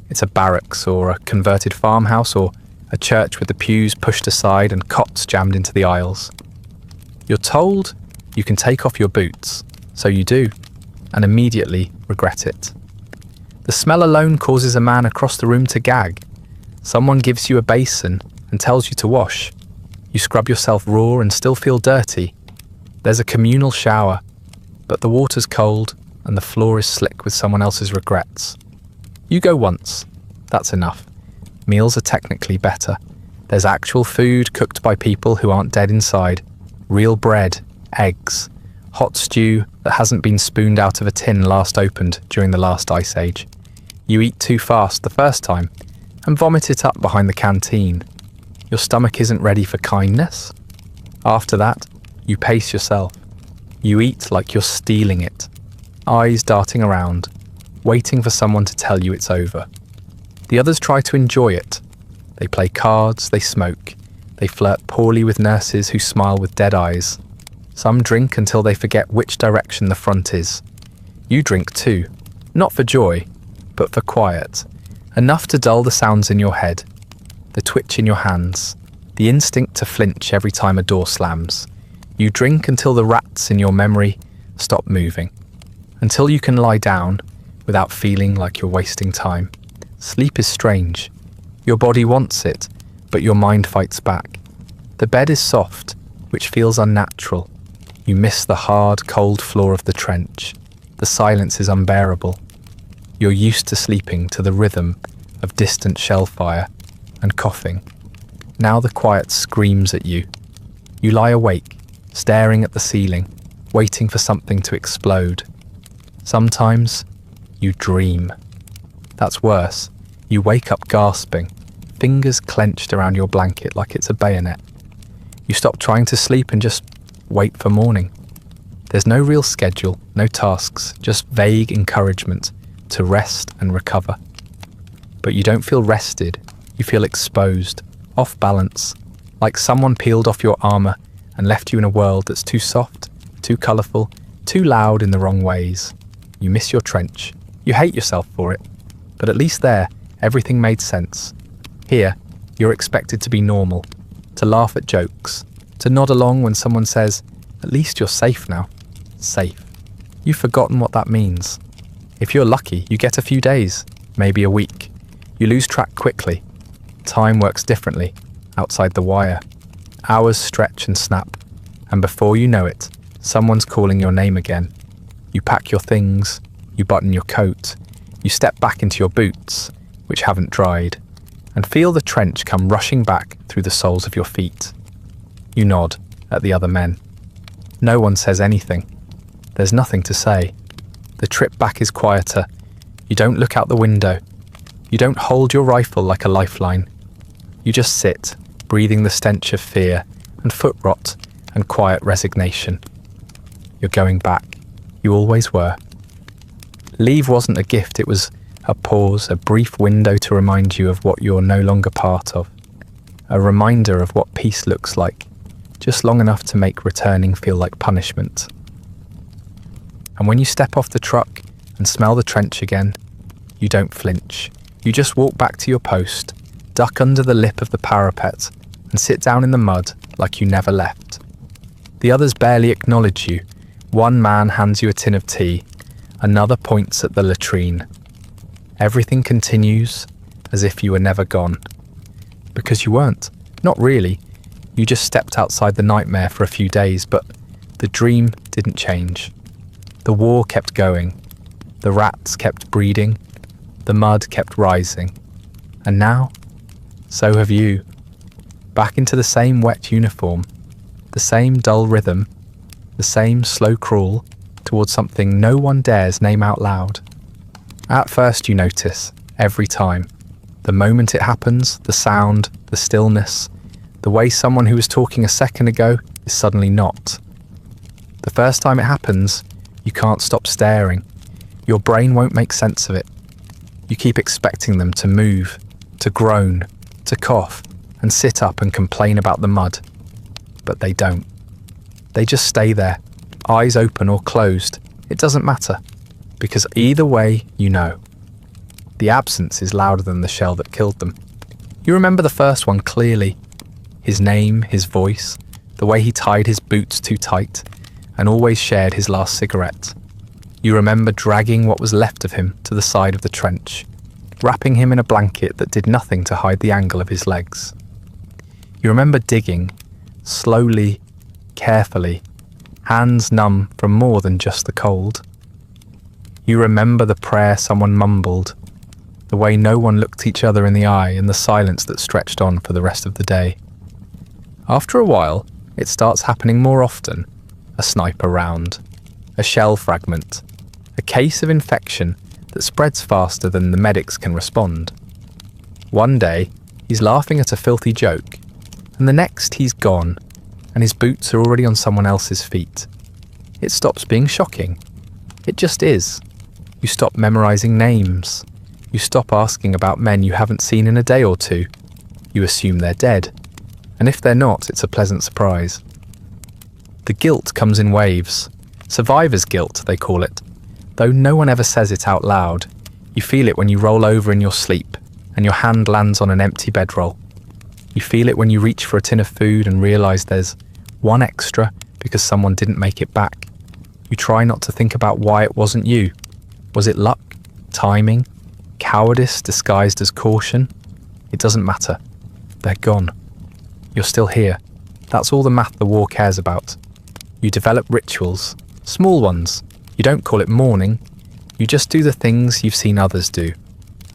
Speaker 1: It's a barracks or a converted farmhouse or a church with the pews pushed aside and cots jammed into the aisles. You're told you can take off your boots, so you do, and immediately regret it. The smell alone causes a man across the room to gag. Someone gives you a basin and tells you to wash. You scrub yourself raw and still feel dirty. There's a communal shower, but the water's cold and the floor is slick with someone else's regrets. You go once. That's enough. Meals are technically better. There's actual food cooked by people who aren't dead inside. Real bread, eggs, hot stew that hasn't been spooned out of a tin last opened during the last ice age. You eat too fast the first time and vomit it up behind the canteen. Your stomach isn't ready for kindness. After that, you pace yourself. You eat like you're stealing it, eyes darting around, waiting for someone to tell you it's over. The others try to enjoy it. They play cards, they smoke, they flirt poorly with nurses who smile with dead eyes. Some drink until they forget which direction the front is. You drink too, not for joy, but for quiet. Enough to dull the sounds in your head, the twitch in your hands, the instinct to flinch every time a door slams. You drink until the rats in your memory stop moving, until you can lie down without feeling like you're wasting time. Sleep is strange. Your body wants it, but your mind fights back. The bed is soft, which feels unnatural. You miss the hard, cold floor of the trench. The silence is unbearable. You're used to sleeping to the rhythm of distant shell fire and coughing. Now the quiet screams at you. You lie awake, staring at the ceiling, waiting for something to explode. Sometimes you dream. That's worse. You wake up gasping, fingers clenched around your blanket like it's a bayonet. You stop trying to sleep and just wait for morning. There's no real schedule, no tasks, just vague encouragement to rest and recover. But you don't feel rested, you feel exposed, off balance, like someone peeled off your armour and left you in a world that's too soft, too colourful, too loud in the wrong ways. You miss your trench, you hate yourself for it, but at least there, everything made sense. Here, you're expected to be normal, to laugh at jokes, to nod along when someone says, "At least you're safe now." Safe. You've forgotten what that means. If you're lucky, you get a few days, maybe a week. You lose track quickly. Time works differently, outside the wire. Hours stretch and snap, and before you know it, someone's calling your name again. You pack your things, you button your coat, you step back into your boots, which haven't dried, and feel the trench come rushing back through the soles of your feet. You nod at the other men. No one says anything. There's nothing to say. The trip back is quieter. You don't look out the window. You don't hold your rifle like a lifeline. You just sit, breathing the stench of fear and foot rot and quiet resignation. You're going back. You always were. Leave wasn't a gift, it was A pause, a brief window to remind you of what you're no longer part of. A reminder of what peace looks like, just long enough to make returning feel like punishment. And when you step off the truck and smell the trench again, you don't flinch. You just walk back to your post, duck under the lip of the parapet, and sit down in the mud like you never left. The others barely acknowledge you. One man hands you a tin of tea, another points at the latrine. Everything continues as if you were never gone. Because you weren't. Not really. You just stepped outside the nightmare for a few days, but the dream didn't change. The war kept going. The rats kept breeding. The mud kept rising. And now, so have you. Back into the same wet uniform, the same dull rhythm, the same slow crawl towards something no one dares name out loud. At first you notice, every time. The moment it happens, the sound, the stillness, the way someone who was talking a second ago is suddenly not. The first time it happens, you can't stop staring. Your brain won't make sense of it. You keep expecting them to move, to groan, to cough, and sit up and complain about the mud. But they don't. They just stay there, eyes open or closed. It doesn't matter, because either way, you know. The absence is louder than the shell that killed them. You remember the first one clearly. His name, his voice, the way he tied his boots too tight, and always shared his last cigarette. You remember dragging what was left of him to the side of the trench, wrapping him in a blanket that did nothing to hide the angle of his legs. You remember digging, slowly, carefully, hands numb from more than just the cold. You remember the prayer someone mumbled, the way no one looked each other in the eye in the silence that stretched on for the rest of the day. After a while, it starts happening more often. A sniper round, a shell fragment, a case of infection that spreads faster than the medics can respond. One day, he's laughing at a filthy joke, and the next he's gone, and his boots are already on someone else's feet. It stops being shocking. It just is. You stop memorizing names. You stop asking about men you haven't seen in a day or two. You assume they're dead. And if they're not, it's a pleasant surprise. The guilt comes in waves. Survivor's guilt, they call it. Though no one ever says it out loud, you feel it when you roll over in your sleep and your hand lands on an empty bedroll. You feel it when you reach for a tin of food and realise there's one extra because someone didn't make it back. You try not to think about why it wasn't you. Was it luck? Timing? Cowardice disguised as caution? It doesn't matter. They're gone. You're still here. That's all the math the war cares about. You develop rituals, small ones. You don't call it mourning. You just do the things you've seen others do.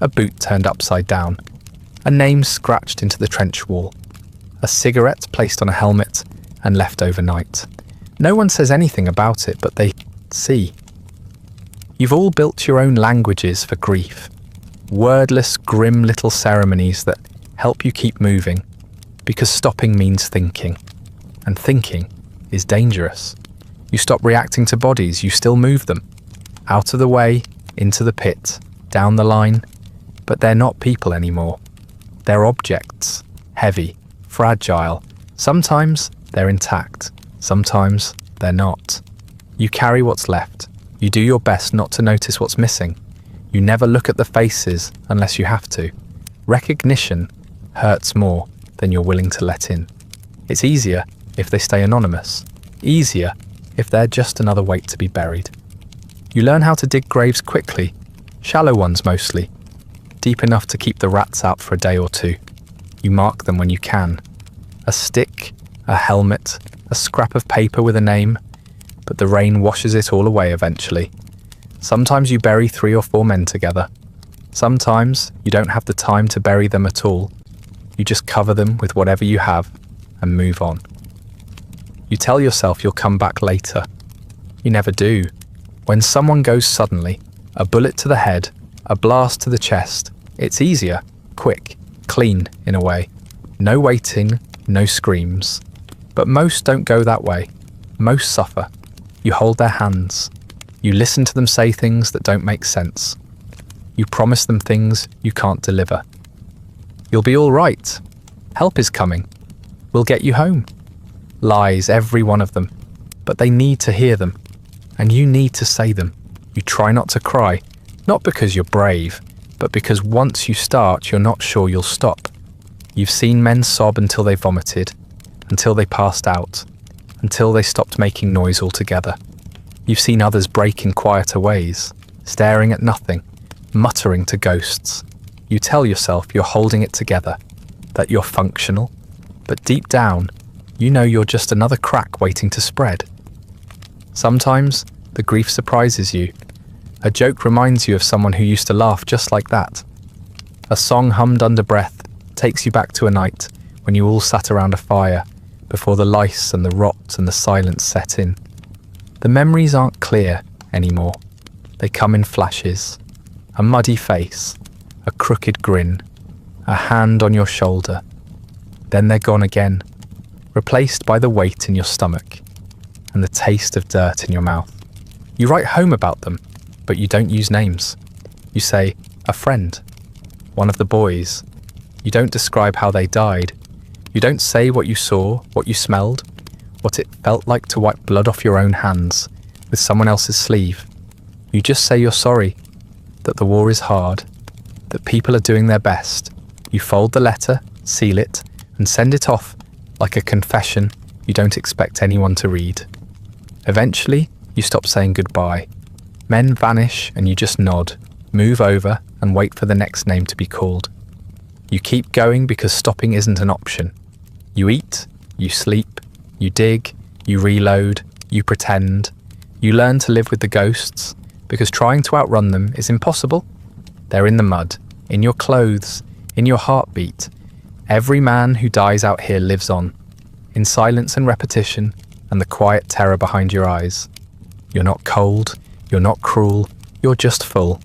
Speaker 1: A boot turned upside down. A name scratched into the trench wall. A cigarette placed on a helmet and left overnight. No one says anything about it, but they see. You've all built your own languages for grief. Wordless, grim little ceremonies that help you keep moving. Because stopping means thinking. And thinking is dangerous. You stop reacting to bodies, you still move them. Out of the way, into the pit, down the line. But they're not people anymore. They're objects. Heavy, fragile. Sometimes they're intact. Sometimes they're not. You carry what's left. You do your best not to notice what's missing. You never look at the faces unless you have to. Recognition hurts more than you're willing to let in. It's easier if they stay anonymous. Easier if they're just another weight to be buried. You learn how to dig graves quickly, shallow ones mostly, deep enough to keep the rats out for a day or two. You mark them when you can. A stick, a helmet, a scrap of paper with a name, but the rain washes it all away eventually. Sometimes you bury 3 or 4 men together. Sometimes you don't have the time to bury them at all. You just cover them with whatever you have and move on. You tell yourself you'll come back later. You never do. When someone goes suddenly, a bullet to the head, a blast to the chest, it's easier, quick, clean in a way. No waiting, no screams. But most don't go that way. Most suffer. You hold their hands. You listen to them say things that don't make sense. You promise them things you can't deliver. You'll be all right. Help is coming. We'll get you home. Lies, every one of them. But they need to hear them. And you need to say them. You try not to cry, not because you're brave, but because once you start, you're not sure you'll stop. You've seen men sob until they vomited, until they passed out, until they stopped making noise altogether. You've seen others break in quieter ways, staring at nothing, muttering to ghosts. You tell yourself you're holding it together, that you're functional, but deep down, you know you're just another crack waiting to spread. Sometimes, the grief surprises you. A joke reminds you of someone who used to laugh just like that. A song hummed under breath takes you back to a night when you all sat around a fire before the lice and the rot and the silence set in. The memories aren't clear anymore. They come in flashes. A muddy face, a crooked grin, a hand on your shoulder. Then they're gone again, replaced by the weight in your stomach and the taste of dirt in your mouth. You write home about them, but you don't use names. You say, a friend, one of the boys. You don't describe how they died. You don't say what you saw, what you smelled, what it felt like to wipe blood off your own hands with someone else's sleeve. You just say you're sorry, that the war is hard, that people are doing their best. You fold the letter, seal it, and send it off like a confession you don't expect anyone to read. Eventually, you stop saying goodbye. Men vanish and you just nod, move over, and wait for the next name to be called. You keep going because stopping isn't an option. You eat, you sleep, you dig, you reload, you pretend. You learn to live with the ghosts because trying to outrun them is impossible. They're in the mud, in your clothes, in your heartbeat. Every man who dies out here lives on, in silence and repetition and the quiet terror behind your eyes. You're not cold, you're not cruel, you're just full.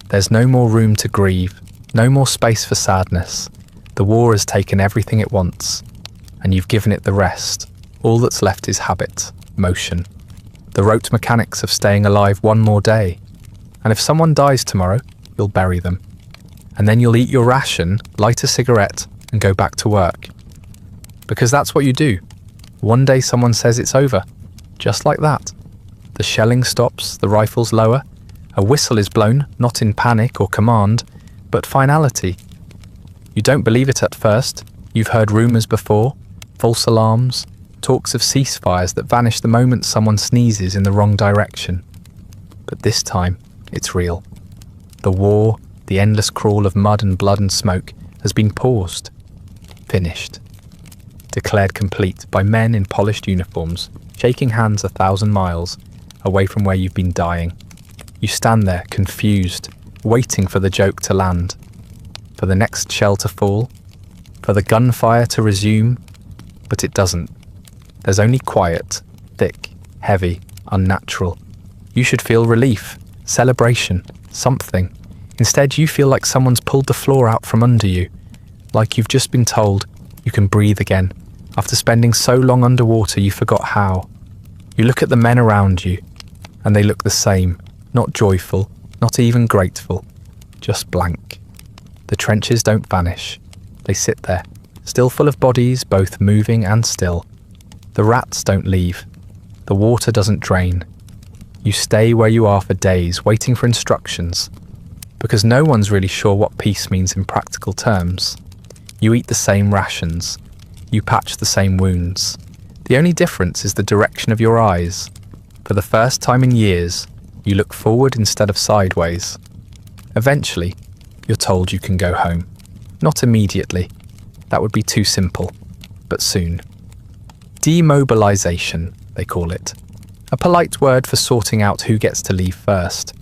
Speaker 1: There's no more room to grieve, no more space for sadness. The war has taken everything it wants, and you've given it the rest. All that's left is habit, motion, the rote mechanics of staying alive one more day. And if someone dies tomorrow, you'll bury them. And then you'll eat your ration, light a cigarette, and go back to work. Because that's what you do. One day someone says it's over, just like that. The shelling stops, the rifles lower, a whistle is blown, not in panic or command, but finality. You don't believe it at first. You've heard rumours before, false alarms, talks of ceasefires that vanish the moment someone sneezes in the wrong direction. But this time, it's real. The war, the endless crawl of mud and blood and smoke, has been paused, finished, declared complete by men in polished uniforms, shaking hands 1,000 miles away from where you've been dying. You stand there, confused, waiting for the joke to land, for the next shell to fall, for the gunfire to resume, but it doesn't. There's only quiet, thick, heavy, unnatural. You should feel relief, celebration, something. Instead, you feel like someone's pulled the floor out from under you, like you've just been told you can breathe again. After spending so long underwater, you forgot how. You look at the men around you, and they look the same, not joyful, not even grateful, just blank. The trenches don't vanish. They sit there, still full of bodies, both moving and still. The rats don't leave. The water doesn't drain. You stay where you are for days, waiting for instructions, because no one's really sure what peace means in practical terms. You eat the same rations. You patch the same wounds. The only difference is the direction of your eyes. For the first time in years, you look forward instead of sideways. Eventually, you're told you can go home. Not immediately. That would be too simple. But soon. Demobilization, they call it. A polite word for sorting out who gets to leave first.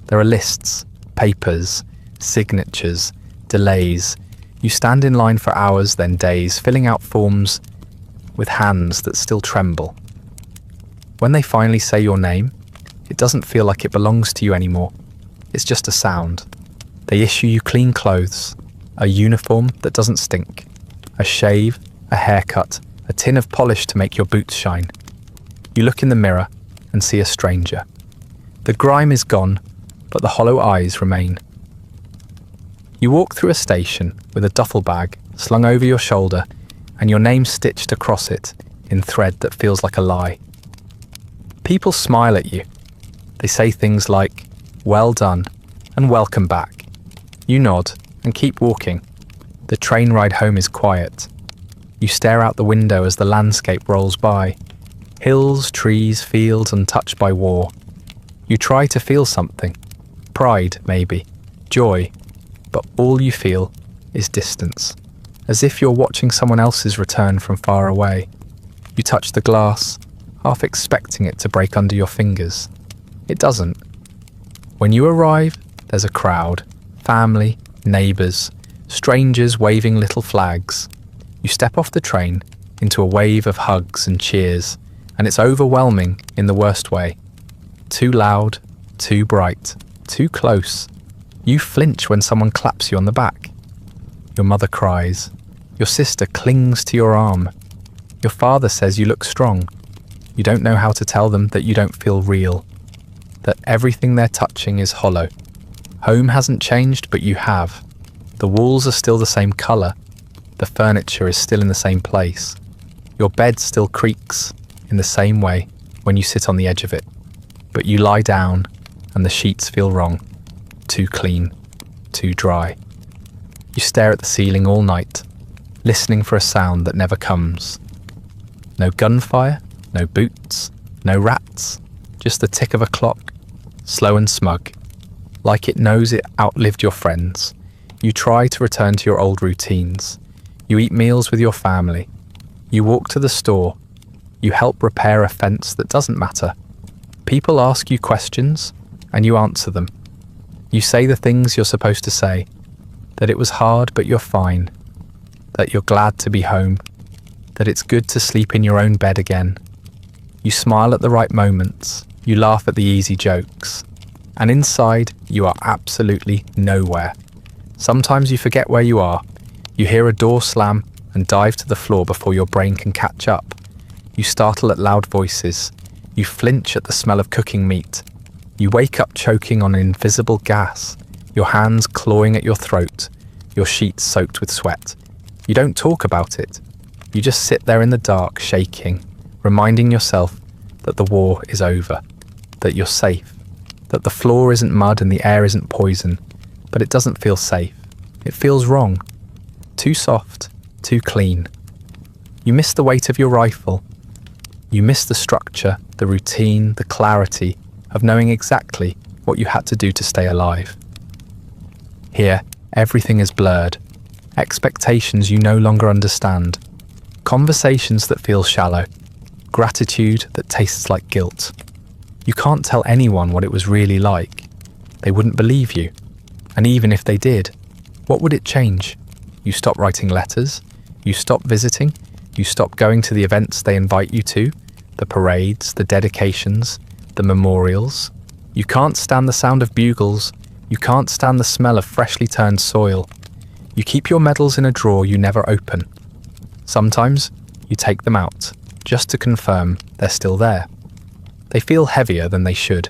Speaker 1: There are lists, papers, signatures, delays. You stand in line for hours, then days, filling out forms with hands that still tremble. When they finally say your name, it doesn't feel like it belongs to you anymore. It's just a sound. They issue you clean clothes, a uniform that doesn't stink, a shave, a haircut, a tin of polish to make your boots shine. You look in the mirror and see a stranger. The grime is gone, but the hollow eyes remain. You walk through a station with a duffel bag slung over your shoulder and your name stitched across it in thread that feels like a lie. People smile at you. They say things like, "Well done," and "Welcome back." You nod and keep walking. The train ride home is quiet. You stare out the window as the landscape rolls by. Hills, trees, fields untouched by war. You try to feel something. Pride, maybe. Joy. But all you feel is distance, as if you're watching someone else's return from far away. You touch the glass, half expecting it to break under your fingers. It doesn't. When you arrive, there's a crowd, family, neighbours, strangers waving little flags. You step off the train into a wave of hugs and cheers, and it's overwhelming in the worst way. Too loud, too bright, too close. You flinch when someone claps you on the back. Your mother cries. Your sister clings to your arm. Your father says you look strong. You don't know how to tell them that you don't feel real, that everything they're touching is hollow. Home hasn't changed, but you have. The walls are still the same colour. The furniture is still in the same place. Your bed still creaks in the same way when you sit on the edge of it. But you lie down and the sheets feel wrong. Too clean, too dry. You stare at the ceiling all night, listening for a sound that never comes. No gunfire, no boots, no rats, just the tick of a clock, slow and smug. Like it knows it outlived your friends. You try to return to your old routines. You eat meals with your family. You walk to the store. You help repair a fence that doesn't matter. People ask you questions, and you answer them. You say the things you're supposed to say, that it was hard but you're fine, that you're glad to be home, that it's good to sleep in your own bed again. You smile at the right moments, you laugh at the easy jokes, and inside you are absolutely nowhere. Sometimes you forget where you are. You hear a door slam and dive to the floor before your brain can catch up. You startle at loud voices. You flinch at the smell of cooking meat. You wake up choking on an invisible gas, your hands clawing at your throat, your sheets soaked with sweat. You don't talk about it. You just sit there in the dark, shaking, reminding yourself that the war is over, that you're safe, that the floor isn't mud and the air isn't poison, but it doesn't feel safe. It feels wrong. Too soft, too clean. You miss the weight of your rifle. You miss the structure, the routine, the clarity of knowing exactly what you had to do to stay alive. Here, everything is blurred. Expectations you no longer understand. Conversations that feel shallow. Gratitude that tastes like guilt. You can't tell anyone what it was really like. They wouldn't believe you. And even if they did, what would it change? You stop writing letters. You stop visiting. You stop going to the events they invite you to, the parades, the dedications, the memorials. You can't stand the sound of bugles. You can't stand the smell of freshly turned soil. You keep your medals in a drawer you never open. Sometimes you take them out, just to confirm they're still there. They feel heavier than they should.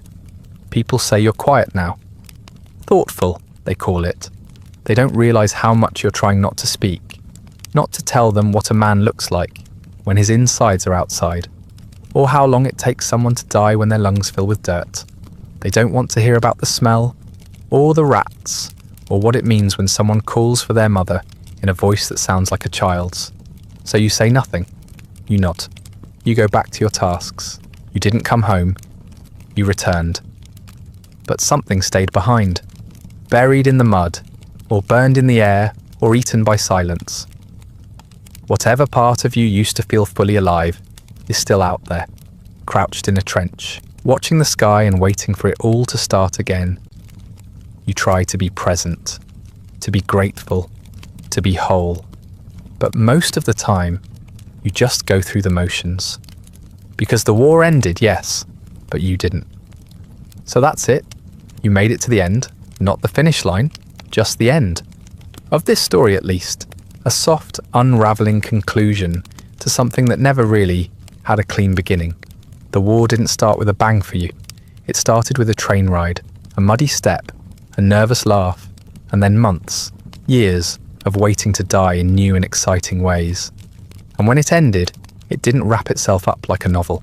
Speaker 1: People say you're quiet now. Thoughtful, they call it. They don't realise how much you're trying not to speak, not to tell them what a man looks like when his insides are outside, or how long it takes someone to die when their lungs fill with dirt. They don't want to hear about the smell, or the rats, or what it means when someone calls for their mother in a voice that sounds like a child's. So you say nothing. You nod. You go back to your tasks. You didn't come home. You returned. But something stayed behind, buried in the mud, or burned in the air, or eaten by silence. Whatever part of you used to feel fully alive is still out there, crouched in a trench, watching the sky and waiting for it all to start again. You try to be present, to be grateful, to be whole. But most of the time, you just go through the motions. Because the war ended, yes, but you didn't. So that's it. You made it to the end, not the finish line, just the end. Of this story at least, a soft, unravelling conclusion to something that never really had a clean beginning. The war didn't start with a bang for you. It started with a train ride, a muddy step, a nervous laugh, and then months Years of waiting to die in new and exciting ways. And when it ended, it didn't wrap itself up like a novel.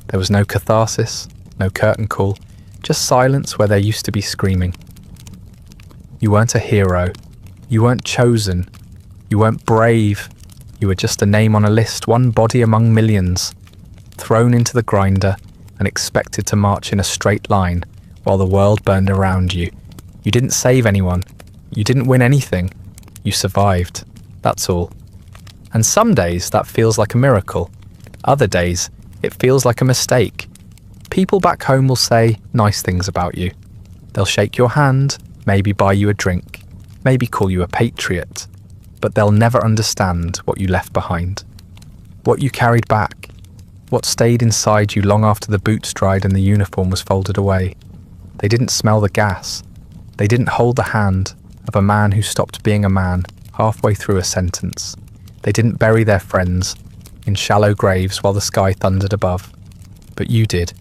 Speaker 1: There was no catharsis, no curtain call, just silence where there used to be screaming. You weren't a hero. You weren't chosen. You weren't brave. You were just a name on a list, one body among millions, thrown into the grinder and expected to march in a straight line while the world burned around you. You didn't save anyone. You didn't win anything. You survived. That's all. And some days that feels like a miracle. Other days it feels like a mistake. People back home will say nice things about you. They'll shake your hand, maybe buy you a drink, maybe call you a patriot, but they'll never understand what you left behind, what you carried back, what stayed inside you long after the boots dried and the uniform was folded away. They didn't smell the gas. They didn't hold the hand of a man who stopped being a man halfway through a sentence. They didn't bury their friends in shallow graves while the sky thundered above. But you did.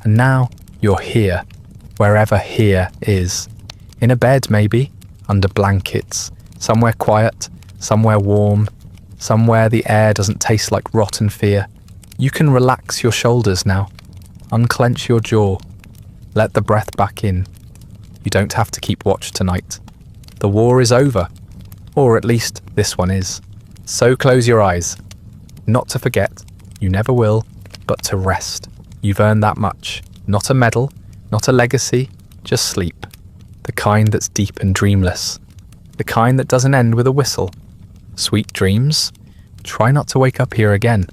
Speaker 1: And now you're here, wherever here is. In a bed, maybe, under blankets, somewhere quiet, somewhere warm, somewhere the air doesn't taste like rotten fear. You can relax your shoulders now, unclench your jaw, let the breath back in. You don't have to keep watch tonight. The war is over, or at least this one is. So close your eyes. Not to forget, you never will, but to rest. You've earned that much. Not a medal, not a legacy, just sleep. The kind that's deep and dreamless. The kind that doesn't end with a whistle. Sweet dreams. Try not to wake up here again.